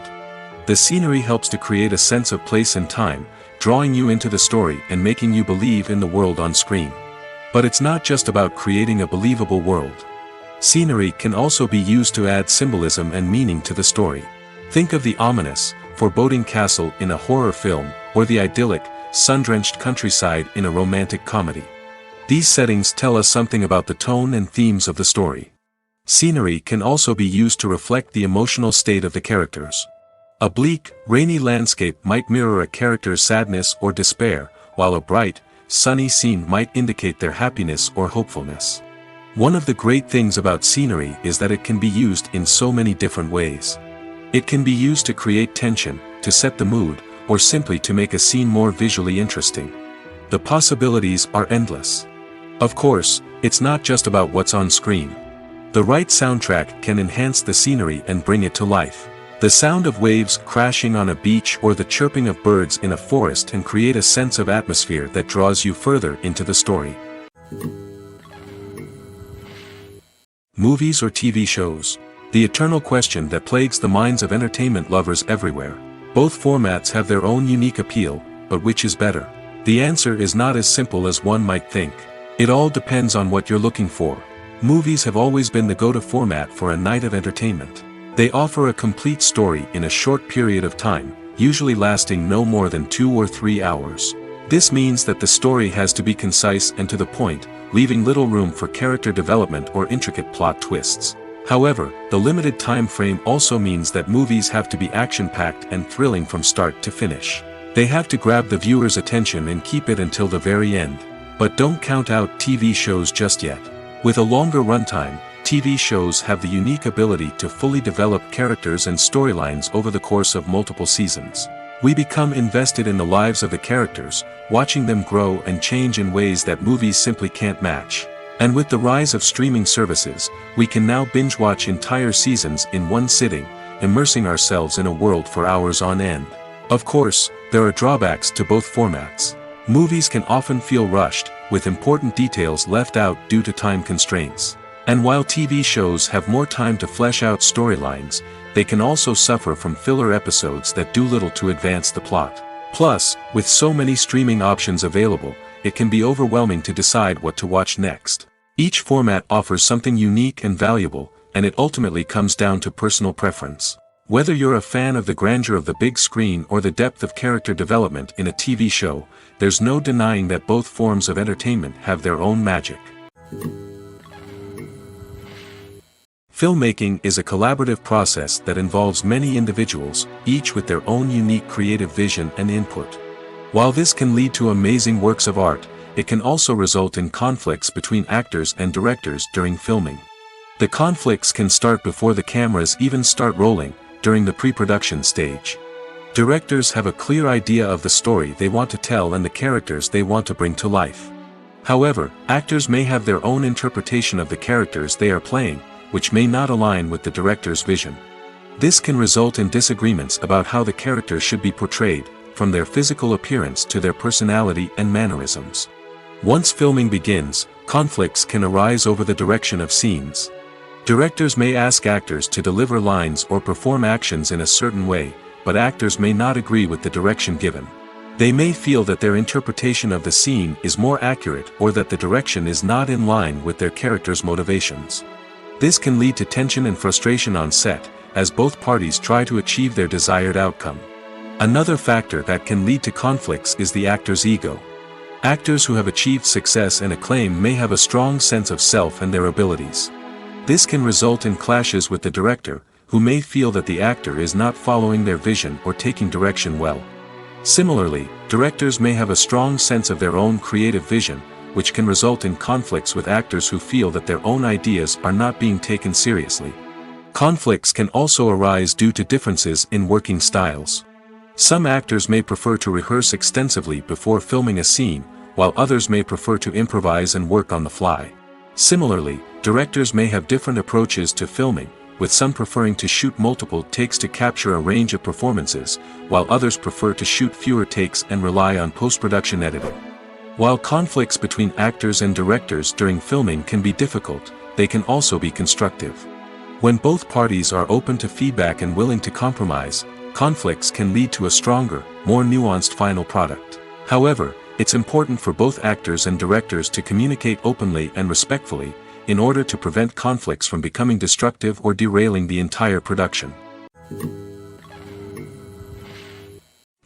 The scenery helps to create a sense of place and time, drawing you into the story and making you believe in the world on screen. But it's not just about creating a believable world. Scenery can also be used to add symbolism and meaning to the story. Think of the ominous, foreboding castle in a horror film, or the idyllic, sun-drenched countryside in a romantic comedy. These settings tell us something about the tone and themes of the story. Scenery can also be used to reflect the emotional state of the characters. A bleak, rainy landscape might mirror a character's sadness or despair, while a bright, sunny scene might indicate their happiness or hopefulness. One of the great things about scenery is that it can be used in so many different ways. It can be used to create tension, to set the mood, or simply to make a scene more visually interesting. The possibilities are endless. Of course, it's not just about what's on screen. The right soundtrack can enhance the scenery and bring it to life. The sound of waves crashing on a beach or the chirping of birds in a forest can create a sense of atmosphere that draws you further into the story. Movies or TV shows? The eternal question that plagues the minds of entertainment lovers everywhere. Both formats have their own unique appeal, but which is better? The answer is not as simple as one might think. It all depends on what you're looking for. Movies have always been the go-to format for a night of entertainment. They offer a complete story in a short period of time, usually lasting no more than 2 or 3 hours. This means that the story has to be concise and to the point, leaving little room for character development or intricate plot twists. However, the limited time frame also means that movies have to be action-packed and thrilling from start to finish. They have to grab the viewer's attention and keep it until the very end. But don't count out TV shows just yet. With a longer runtime, TV shows have the unique ability to fully develop characters and storylines over the course of multiple seasons. We become invested in the lives of the characters, watching them grow and change in ways that movies simply can't match. And with the rise of streaming services, we can now binge-watch entire seasons in one sitting, immersing ourselves in a world for hours on end. Of course, there are drawbacks to both formats. Movies can often feel rushed, with important details left out due to time constraints. And while TV shows have more time to flesh out storylines, they can also suffer from filler episodes that do little to advance the plot. Plus, with so many streaming options available, it can be overwhelming to decide what to watch next. Each format offers something unique and valuable, and it ultimately comes down to personal preference. Whether you're a fan of the grandeur of the big screen or the depth of character development in a TV show, there's no denying that both forms of entertainment have their own magic. Filmmaking is a collaborative process that involves many individuals, each with their own unique creative vision and input. While this can lead to amazing works of art, it can also result in conflicts between actors and directors during filming. The conflicts can start before the cameras even start rolling, during the pre-production stage. Directors have a clear idea of the story they want to tell and the characters they want to bring to life. However, actors may have their own interpretation of the characters they are playing, which may not align with the director's vision. This can result in disagreements about how the characters should be portrayed, from their physical appearance to their personality and mannerisms. Once filming begins, conflicts can arise over the direction of scenes. Directors may ask actors to deliver lines or perform actions in a certain way, but actors may not agree with the direction given. They may feel that their interpretation of the scene is more accurate or that the direction is not in line with their character's motivations. This can lead to tension and frustration on set, as both parties try to achieve their desired outcome. Another factor that can lead to conflicts is the actor's ego. Actors who have achieved success and acclaim may have a strong sense of self and their abilities. This can result in clashes with the director, who may feel that the actor is not following their vision or taking direction well. Similarly, directors may have a strong sense of their own creative vision, which can result in conflicts with actors who feel that their own ideas are not being taken seriously. Conflicts can also arise due to differences in working styles. Some actors may prefer to rehearse extensively before filming a scene, while others may prefer to improvise and work on the fly. Similarly, directors may have different approaches to filming, with some preferring to shoot multiple takes to capture a range of performances, while others prefer to shoot fewer takes and rely on post-production editing. While conflicts between actors and directors during filming can be difficult, they can also be constructive. When both parties are open to feedback and willing to compromise, conflicts can lead to a stronger, more nuanced final product. However, it's important for both actors and directors to communicate openly and respectfully, in order to prevent conflicts from becoming destructive or derailing the entire production.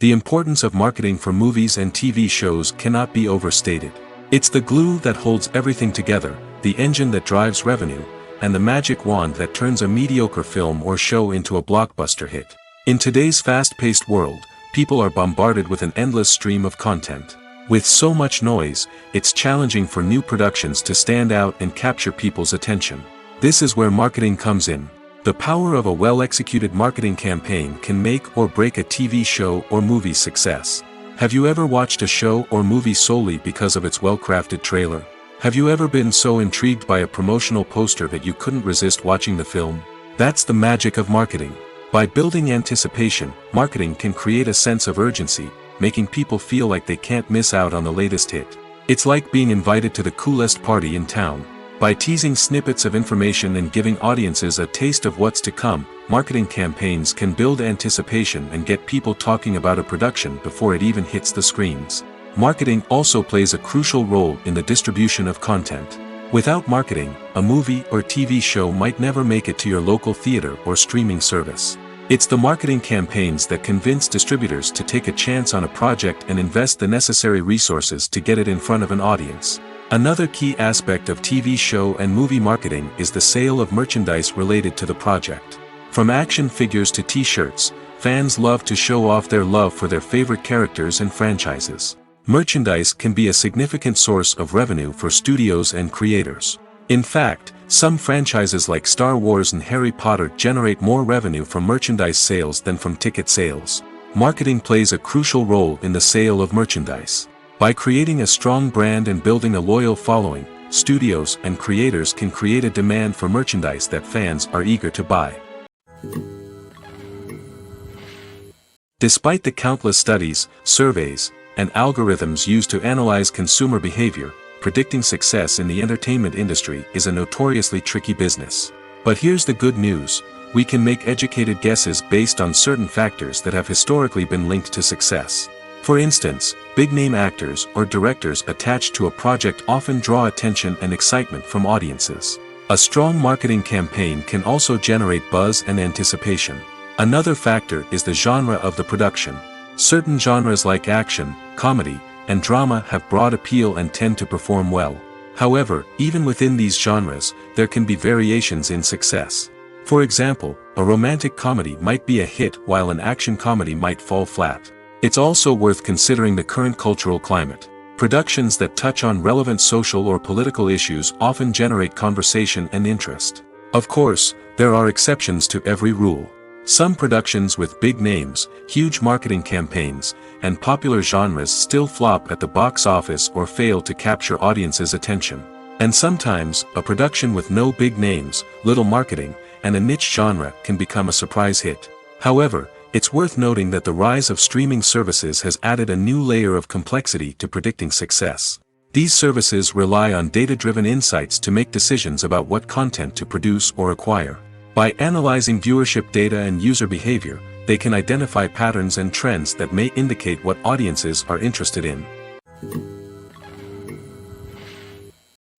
The importance of marketing for movies and TV shows cannot be overstated. It's the glue that holds everything together, the engine that drives revenue, and the magic wand that turns a mediocre film or show into a blockbuster hit. In today's fast-paced world, people are bombarded with an endless stream of content. With so much noise, it's challenging for new productions to stand out and capture people's attention. This is where marketing comes in. The power of a well-executed marketing campaign can make or break a TV show or movie's success. Have you ever watched a show or movie solely because of its well-crafted trailer? Have you ever been so intrigued by a promotional poster that you couldn't resist watching the film? That's the magic of marketing. By building anticipation, marketing can create a sense of urgency, making people feel like they can't miss out on the latest hit. It's like being invited to the coolest party in town. By teasing snippets of information and giving audiences a taste of what's to come, marketing campaigns can build anticipation and get people talking about a production before it even hits the screens. Marketing also plays a crucial role in the distribution of content. Without marketing, a movie or TV show might never make it to your local theater or streaming service. It's the marketing campaigns that convince distributors to take a chance on a project and invest the necessary resources to get it in front of an audience. Another key aspect of TV show and movie marketing is the sale of merchandise related to the project. From action figures to t-shirts, fans love to show off their love for their favorite characters and franchises. Merchandise can be a significant source of revenue for studios and creators. In fact, some franchises like Star Wars and Harry Potter generate more revenue from merchandise sales than from ticket sales. Marketing plays a crucial role in the sale of merchandise. By creating a strong brand and building a loyal following, studios and creators can create a demand for merchandise that fans are eager to buy. Despite the countless studies, surveys, and algorithms used to analyze consumer behavior, predicting success in the entertainment industry is a notoriously tricky business. But here's the good news: we can make educated guesses based on certain factors that have historically been linked to success. For instance, big-name actors or directors attached to a project often draw attention and excitement from audiences. A strong marketing campaign can also generate buzz and anticipation. Another factor is the genre of the production. Certain genres like action, comedy, and drama have broad appeal and tend to perform well. However, even within these genres, there can be variations in success. For example, a romantic comedy might be a hit while an action comedy might fall flat. It's also worth considering the current cultural climate. Productions that touch on relevant social or political issues often generate conversation and interest. Of course, there are exceptions to every rule. Some productions with big names, huge marketing campaigns, and popular genres still flop at the box office or fail to capture audiences' attention. And sometimes, a production with no big names, little marketing, and a niche genre can become a surprise hit. However, it's worth noting that the rise of streaming services has added a new layer of complexity to predicting success. These services rely on data-driven insights to make decisions about what content to produce or acquire. By analyzing viewership data and user behavior, they can identify patterns and trends that may indicate what audiences are interested in.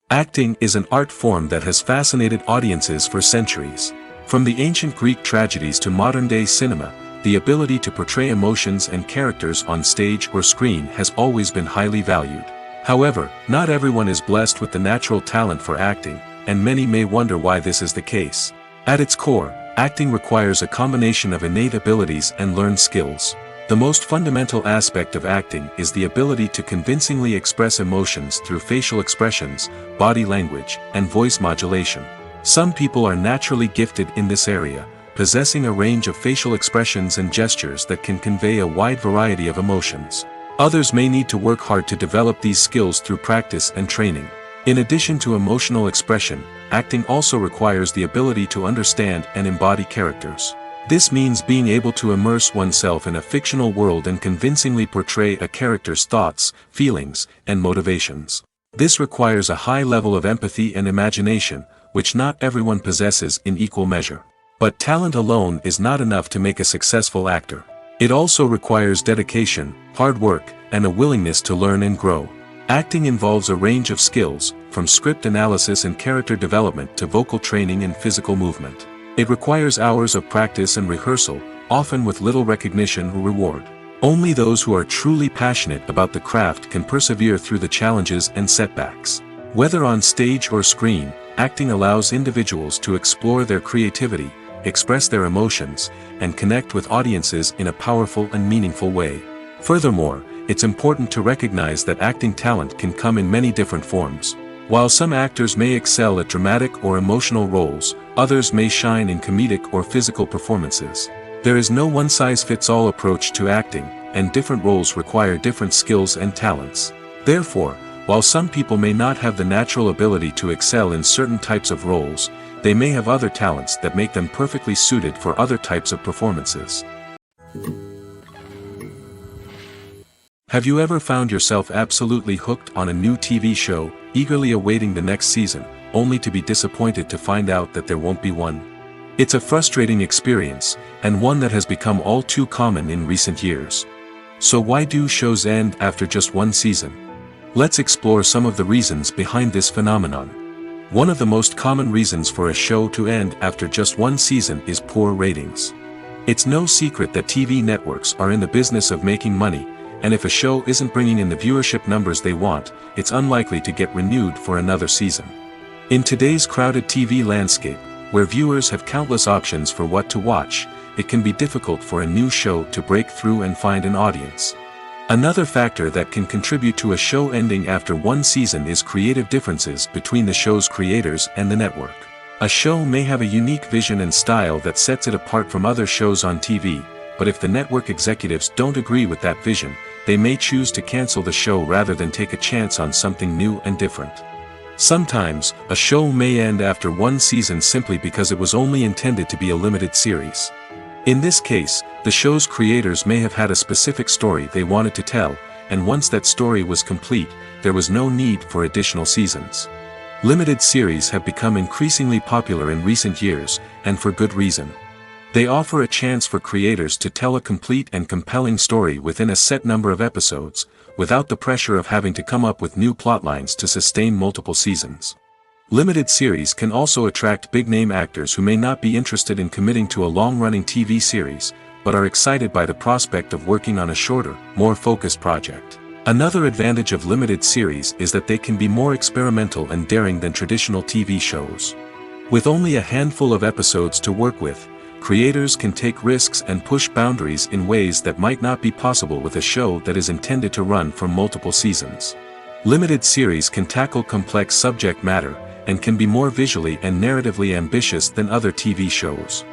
Acting is an art form that has fascinated audiences for centuries. From the ancient Greek tragedies to modern-day cinema, the ability to portray emotions and characters on stage or screen has always been highly valued. However, not everyone is blessed with the natural talent for acting, and many may wonder why this is the case. At its core, acting requires a combination of innate abilities and learned skills. The most fundamental aspect of acting is the ability to convincingly express emotions through facial expressions, body language, and voice modulation. Some people are naturally gifted in this area, possessing a range of facial expressions and gestures that can convey a wide variety of emotions. Others may need to work hard to develop these skills through practice and training. In addition to emotional expression, acting also requires the ability to understand and embody characters. This means being able to immerse oneself in a fictional world and convincingly portray a character's thoughts, feelings, and motivations. This requires a high level of empathy and imagination, which not everyone possesses in equal measure. But talent alone is not enough to make a successful actor. It also requires dedication, hard work, and a willingness to learn and grow. Acting involves a range of skills, from script analysis and character development to vocal training and physical movement. It requires hours of practice and rehearsal, often with little recognition or reward. Only those who are truly passionate about the craft can persevere through the challenges and setbacks. Whether on stage or screen, acting allows individuals to explore their creativity, express their emotions, and connect with audiences in a powerful and meaningful way. Furthermore, it's important to recognize that acting talent can come in many different forms. While some actors may excel at dramatic or emotional roles, others may shine in comedic or physical performances. There is no one-size-fits-all approach to acting, and different roles require different skills and talents. Therefore, while some people may not have the natural ability to excel in certain types of roles, they may have other talents that make them perfectly suited for other types of performances. Have you ever found yourself absolutely hooked on a new TV show, eagerly awaiting the next season, only to be disappointed to find out that there won't be one? It's a frustrating experience, and one that has become all too common in recent years. So why do shows end after just one season? Let's explore some of the reasons behind this phenomenon. One of the most common reasons for a show to end after just one season is poor ratings. It's no secret that TV networks are in the business of making money, and if a show isn't bringing in the viewership numbers they want, it's unlikely to get renewed for another season. In today's crowded TV landscape, where viewers have countless options for what to watch, it can be difficult for a new show to break through and find an audience. Another factor that can contribute to a show ending after one season is creative differences between the show's creators and the network. A show may have a unique vision and style that sets it apart from other shows on TV, but if the network executives don't agree with that vision, they may choose to cancel the show rather than take a chance on something new and different. Sometimes, a show may end after one season simply because it was only intended to be a limited series. In this case, the show's creators may have had a specific story they wanted to tell, and once that story was complete, there was no need for additional seasons. Limited series have become increasingly popular in recent years, and for good reason. They offer a chance for creators to tell a complete and compelling story within a set number of episodes, without the pressure of having to come up with new plotlines to sustain multiple seasons. Limited series can also attract big-name actors who may not be interested in committing to a long-running TV series, but are excited by the prospect of working on a shorter, more focused project. Another advantage of limited series is that they can be more experimental and daring than traditional TV shows. With only a handful of episodes to work with, creators can take risks and push boundaries in ways that might not be possible with a show that is intended to run for multiple seasons. Limited series can tackle complex subject matter, and can be more visually and narratively ambitious than other TV shows.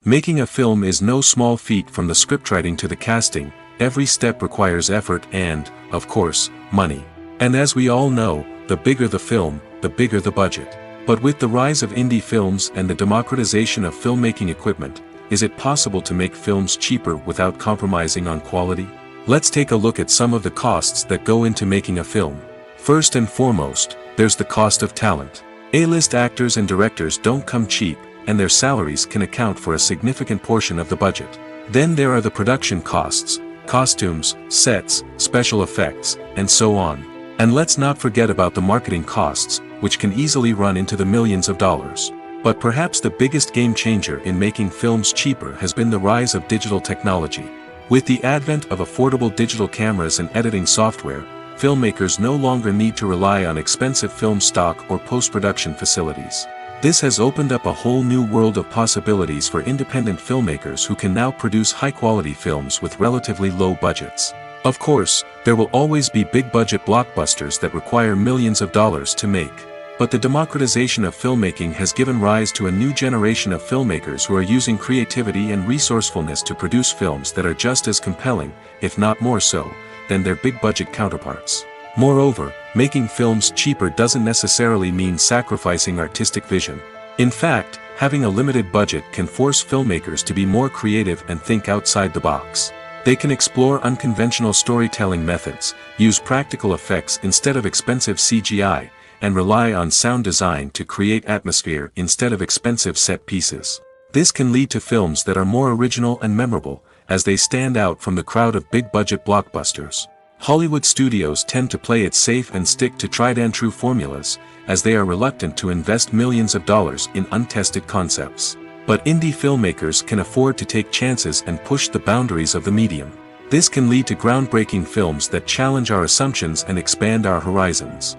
Making a film is no small feat. From the scriptwriting to the casting, every step requires effort and, of course, money. And as we all know, the bigger the film, the bigger the budget. But with the rise of indie films and the democratization of filmmaking equipment, is it possible to make films cheaper without compromising on quality? Let's take a look at some of the costs that go into making a film. First and foremost, there's the cost of talent. A-list actors and directors don't come cheap, and their salaries can account for a significant portion of the budget. Then there are the production costs, costumes, sets, special effects, and so on. And let's not forget about the marketing costs, which can easily run into the millions of dollars. But perhaps the biggest game changer in making films cheaper has been the rise of digital technology. With the advent of affordable digital cameras and editing software, filmmakers no longer need to rely on expensive film stock or post-production facilities. This has opened up a whole new world of possibilities for independent filmmakers who can now produce high-quality films with relatively low budgets. Of course, there will always be big-budget blockbusters that require millions of dollars to make. But the democratization of filmmaking has given rise to a new generation of filmmakers who are using creativity and resourcefulness to produce films that are just as compelling, if not more so, than their big-budget counterparts. Moreover, making films cheaper doesn't necessarily mean sacrificing artistic vision. In fact, having a limited budget can force filmmakers to be more creative and think outside the box. They can explore unconventional storytelling methods, use practical effects instead of expensive CGI, and rely on sound design to create atmosphere instead of expensive set pieces. This can lead to films that are more original and memorable, as they stand out from the crowd of big-budget blockbusters. Hollywood studios tend to play it safe and stick to tried-and-true formulas, as they are reluctant to invest millions of dollars in untested concepts. But indie filmmakers can afford to take chances and push the boundaries of the medium. This can lead to groundbreaking films that challenge our assumptions and expand our horizons.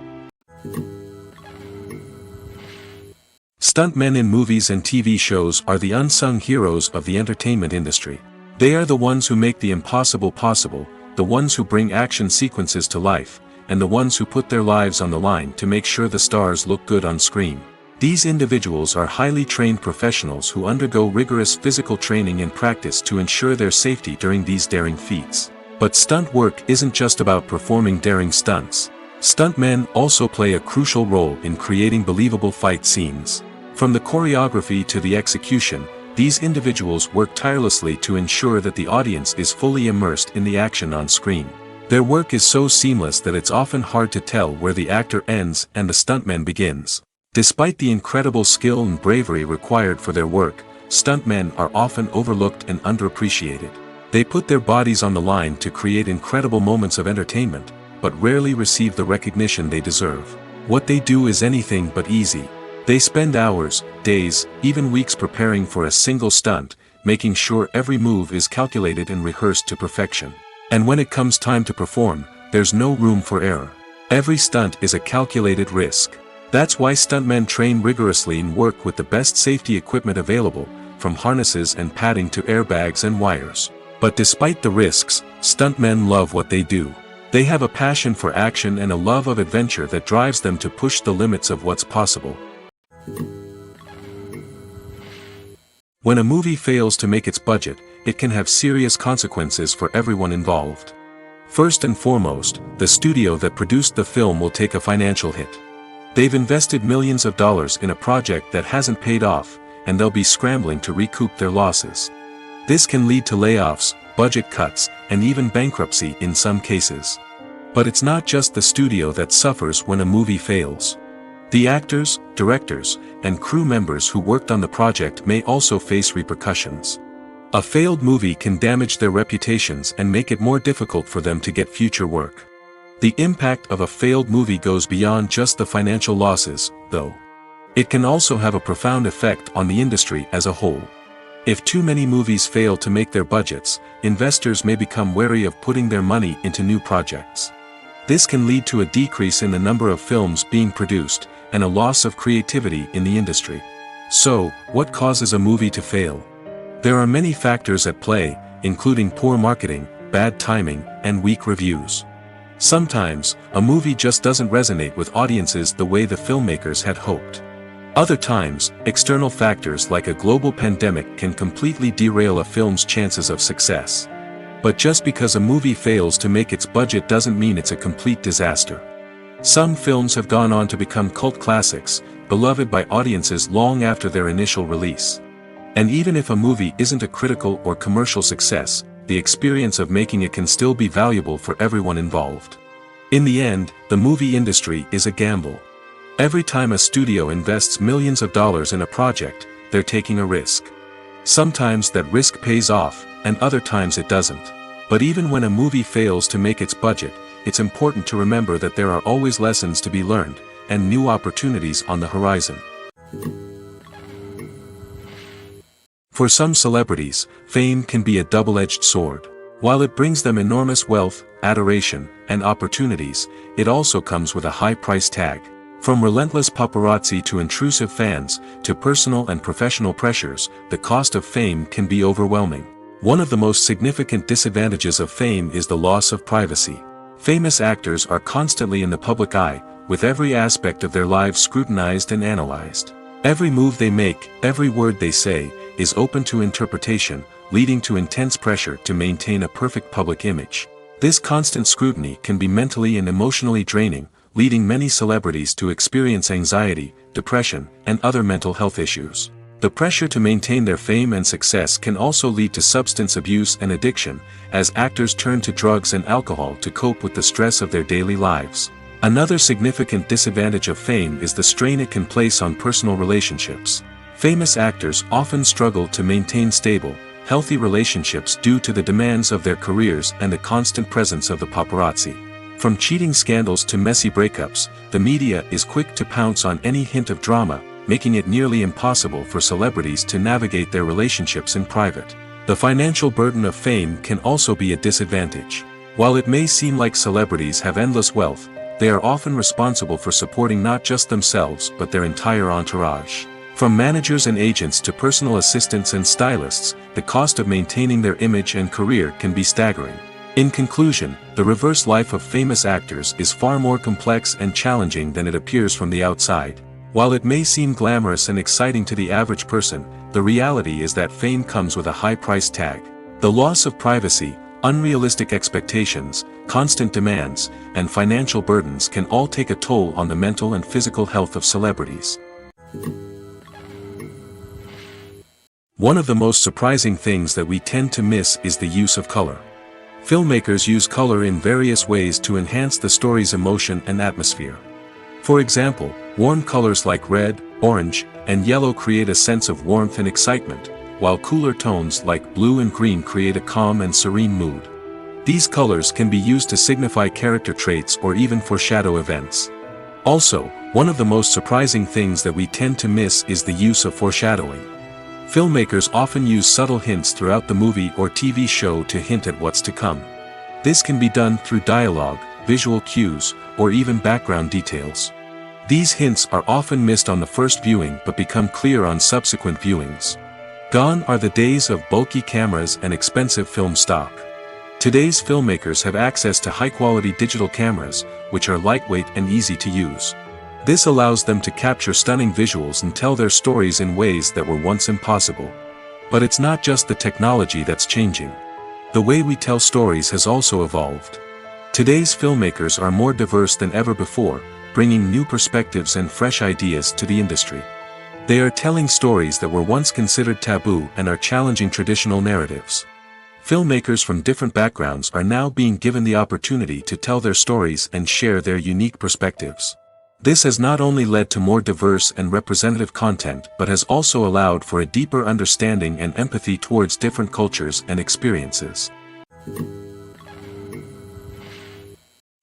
Stuntmen in movies and TV shows are the unsung heroes of the entertainment industry. They are the ones who make the impossible possible, the ones who bring action sequences to life, and the ones who put their lives on the line to make sure the stars look good on screen. These individuals are highly trained professionals who undergo rigorous physical training and practice to ensure their safety during these daring feats. But stunt work isn't just about performing daring stunts. Stuntmen also play a crucial role in creating believable fight scenes. From the choreography to the execution, these individuals work tirelessly to ensure that the audience is fully immersed in the action on screen. Their work is so seamless that it's often hard to tell where the actor ends and the stuntman begins. Despite the incredible skill and bravery required for their work, stuntmen are often overlooked and underappreciated. They put their bodies on the line to create incredible moments of entertainment, but rarely receive the recognition they deserve. What they do is anything but easy. They spend hours, days, even weeks preparing for a single stunt, making sure every move is calculated and rehearsed to perfection. And when it comes time to perform, there's no room for error. Every stunt is a calculated risk. That's why stuntmen train rigorously and work with the best safety equipment available, from harnesses and padding to airbags and wires. But despite the risks, stuntmen love what they do. They have a passion for action and a love of adventure that drives them to push the limits of what's possible. When a movie fails to make its budget, it can have serious consequences for everyone involved. First and foremost, the studio that produced the film will take a financial hit. They've invested millions of dollars in a project that hasn't paid off, and they'll be scrambling to recoup their losses. This can lead to layoffs, budget cuts, and even bankruptcy in some cases. But it's not just the studio that suffers when a movie fails. The actors, directors, and crew members who worked on the project may also face repercussions. A failed movie can damage their reputations and make it more difficult for them to get future work. The impact of a failed movie goes beyond just the financial losses, though. It can also have a profound effect on the industry as a whole. If too many movies fail to make their budgets, investors may become wary of putting their money into new projects. This can lead to a decrease in the number of films being produced, and a loss of creativity in the industry. So, what causes a movie to fail? There are many factors at play, including poor marketing, bad timing, and weak reviews. Sometimes, a movie just doesn't resonate with audiences the way the filmmakers had hoped. Other times, external factors like a global pandemic can completely derail a film's chances of success. But just because a movie fails to make its budget doesn't mean it's a complete disaster. Some films have gone on to become cult classics, beloved by audiences long after their initial release. And even if a movie isn't a critical or commercial success, the experience of making it can still be valuable for everyone involved. In the end, the movie industry is a gamble. Every time a studio invests millions of dollars in a project, they're taking a risk. Sometimes that risk pays off, and other times it doesn't. But even when a movie fails to make its budget, it's important to remember that there are always lessons to be learned, and new opportunities on the horizon. For some celebrities, fame can be a double-edged sword. While it brings them enormous wealth, adoration, and opportunities, it also comes with a high price tag. From relentless paparazzi to intrusive fans, to personal and professional pressures, the cost of fame can be overwhelming. One of the most significant disadvantages of fame is the loss of privacy. Famous actors are constantly in the public eye, with every aspect of their lives scrutinized and analyzed. Every move they make, every word they say, is open to interpretation, leading to intense pressure to maintain a perfect public image. This constant scrutiny can be mentally and emotionally draining, leading many celebrities to experience anxiety, depression, and other mental health issues. The pressure to maintain their fame and success can also lead to substance abuse and addiction, as actors turn to drugs and alcohol to cope with the stress of their daily lives. Another significant disadvantage of fame is the strain it can place on personal relationships. Famous actors often struggle to maintain stable, healthy relationships due to the demands of their careers and the constant presence of the paparazzi. From cheating scandals to messy breakups, the media is quick to pounce on any hint of drama, making it nearly impossible for celebrities to navigate their relationships in private. The financial burden of fame can also be a disadvantage. While it may seem like celebrities have endless wealth, they are often responsible for supporting not just themselves but their entire entourage. From managers and agents to personal assistants and stylists, the cost of maintaining their image and career can be staggering. In conclusion, the reverse life of famous actors is far more complex and challenging than it appears from the outside. While it may seem glamorous and exciting to the average person, the reality is that fame comes with a high price tag. The loss of privacy, unrealistic expectations, constant demands, and financial burdens can all take a toll on the mental and physical health of celebrities. One of the most surprising things that we tend to miss is the use of color. Filmmakers use color in various ways to enhance the story's emotion and atmosphere. For example, warm colors like red, orange, and yellow create a sense of warmth and excitement, while cooler tones like blue and green create a calm and serene mood. These colors can be used to signify character traits or even foreshadow events. Also, one of the most surprising things that we tend to miss is the use of foreshadowing. Filmmakers often use subtle hints throughout the movie or TV show to hint at what's to come. This can be done through dialogue, visual cues, or even background details. These hints are often missed on the first viewing but become clear on subsequent viewings. Gone are the days of bulky cameras and expensive film stock. Today's filmmakers have access to high-quality digital cameras, which are lightweight and easy to use. This allows them to capture stunning visuals and tell their stories in ways that were once impossible. But it's not just the technology that's changing. The way we tell stories has also evolved. Today's filmmakers are more diverse than ever before, bringing new perspectives and fresh ideas to the industry. They are telling stories that were once considered taboo and are challenging traditional narratives. Filmmakers from different backgrounds are now being given the opportunity to tell their stories and share their unique perspectives. This has not only led to more diverse and representative content but has also allowed for a deeper understanding and empathy towards different cultures and experiences.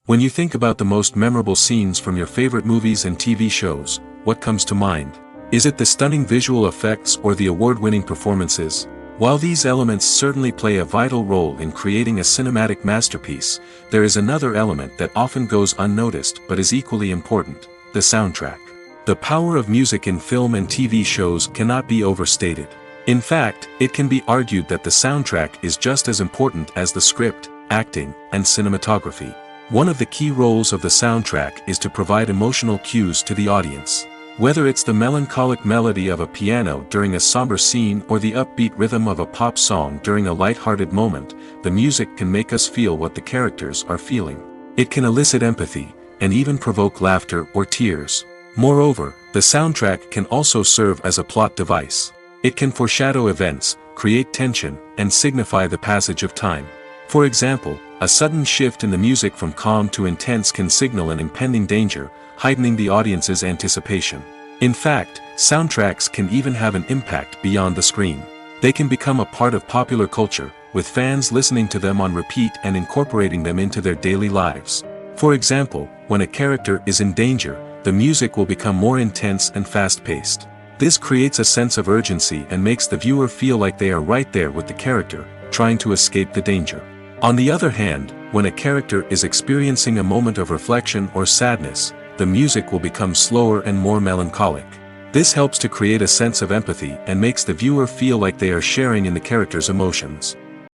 When you think about the most memorable scenes from your favorite movies and TV shows, what comes to mind? Is it the stunning visual effects or the award-winning performances? While these elements certainly play a vital role in creating a cinematic masterpiece, there is another element that often goes unnoticed but is equally important: the soundtrack. The power of music in film and TV shows cannot be overstated. In fact, it can be argued that the soundtrack is just as important as the script, acting, and cinematography. One of the key roles of the soundtrack is to provide emotional cues to the audience. Whether it's the melancholic melody of a piano during a somber scene or the upbeat rhythm of a pop song during a light-hearted moment, the music can make us feel what the characters are feeling. It can elicit empathy, and even provoke laughter or tears. Moreover, the soundtrack can also serve as a plot device. It can foreshadow events, create tension, and signify the passage of time. For example, a sudden shift in the music from calm to intense can signal an impending danger, heightening the audience's anticipation. In fact, soundtracks can even have an impact beyond the screen. They can become a part of popular culture, with fans listening to them on repeat and incorporating them into their daily lives. For example, when a character is in danger, the music will become more intense and fast-paced. This creates a sense of urgency and makes the viewer feel like they are right there with the character, trying to escape the danger. On the other hand, when a character is experiencing a moment of reflection or sadness, the music will become slower and more melancholic. This helps to create a sense of empathy and makes the viewer feel like they are sharing in the character's emotions.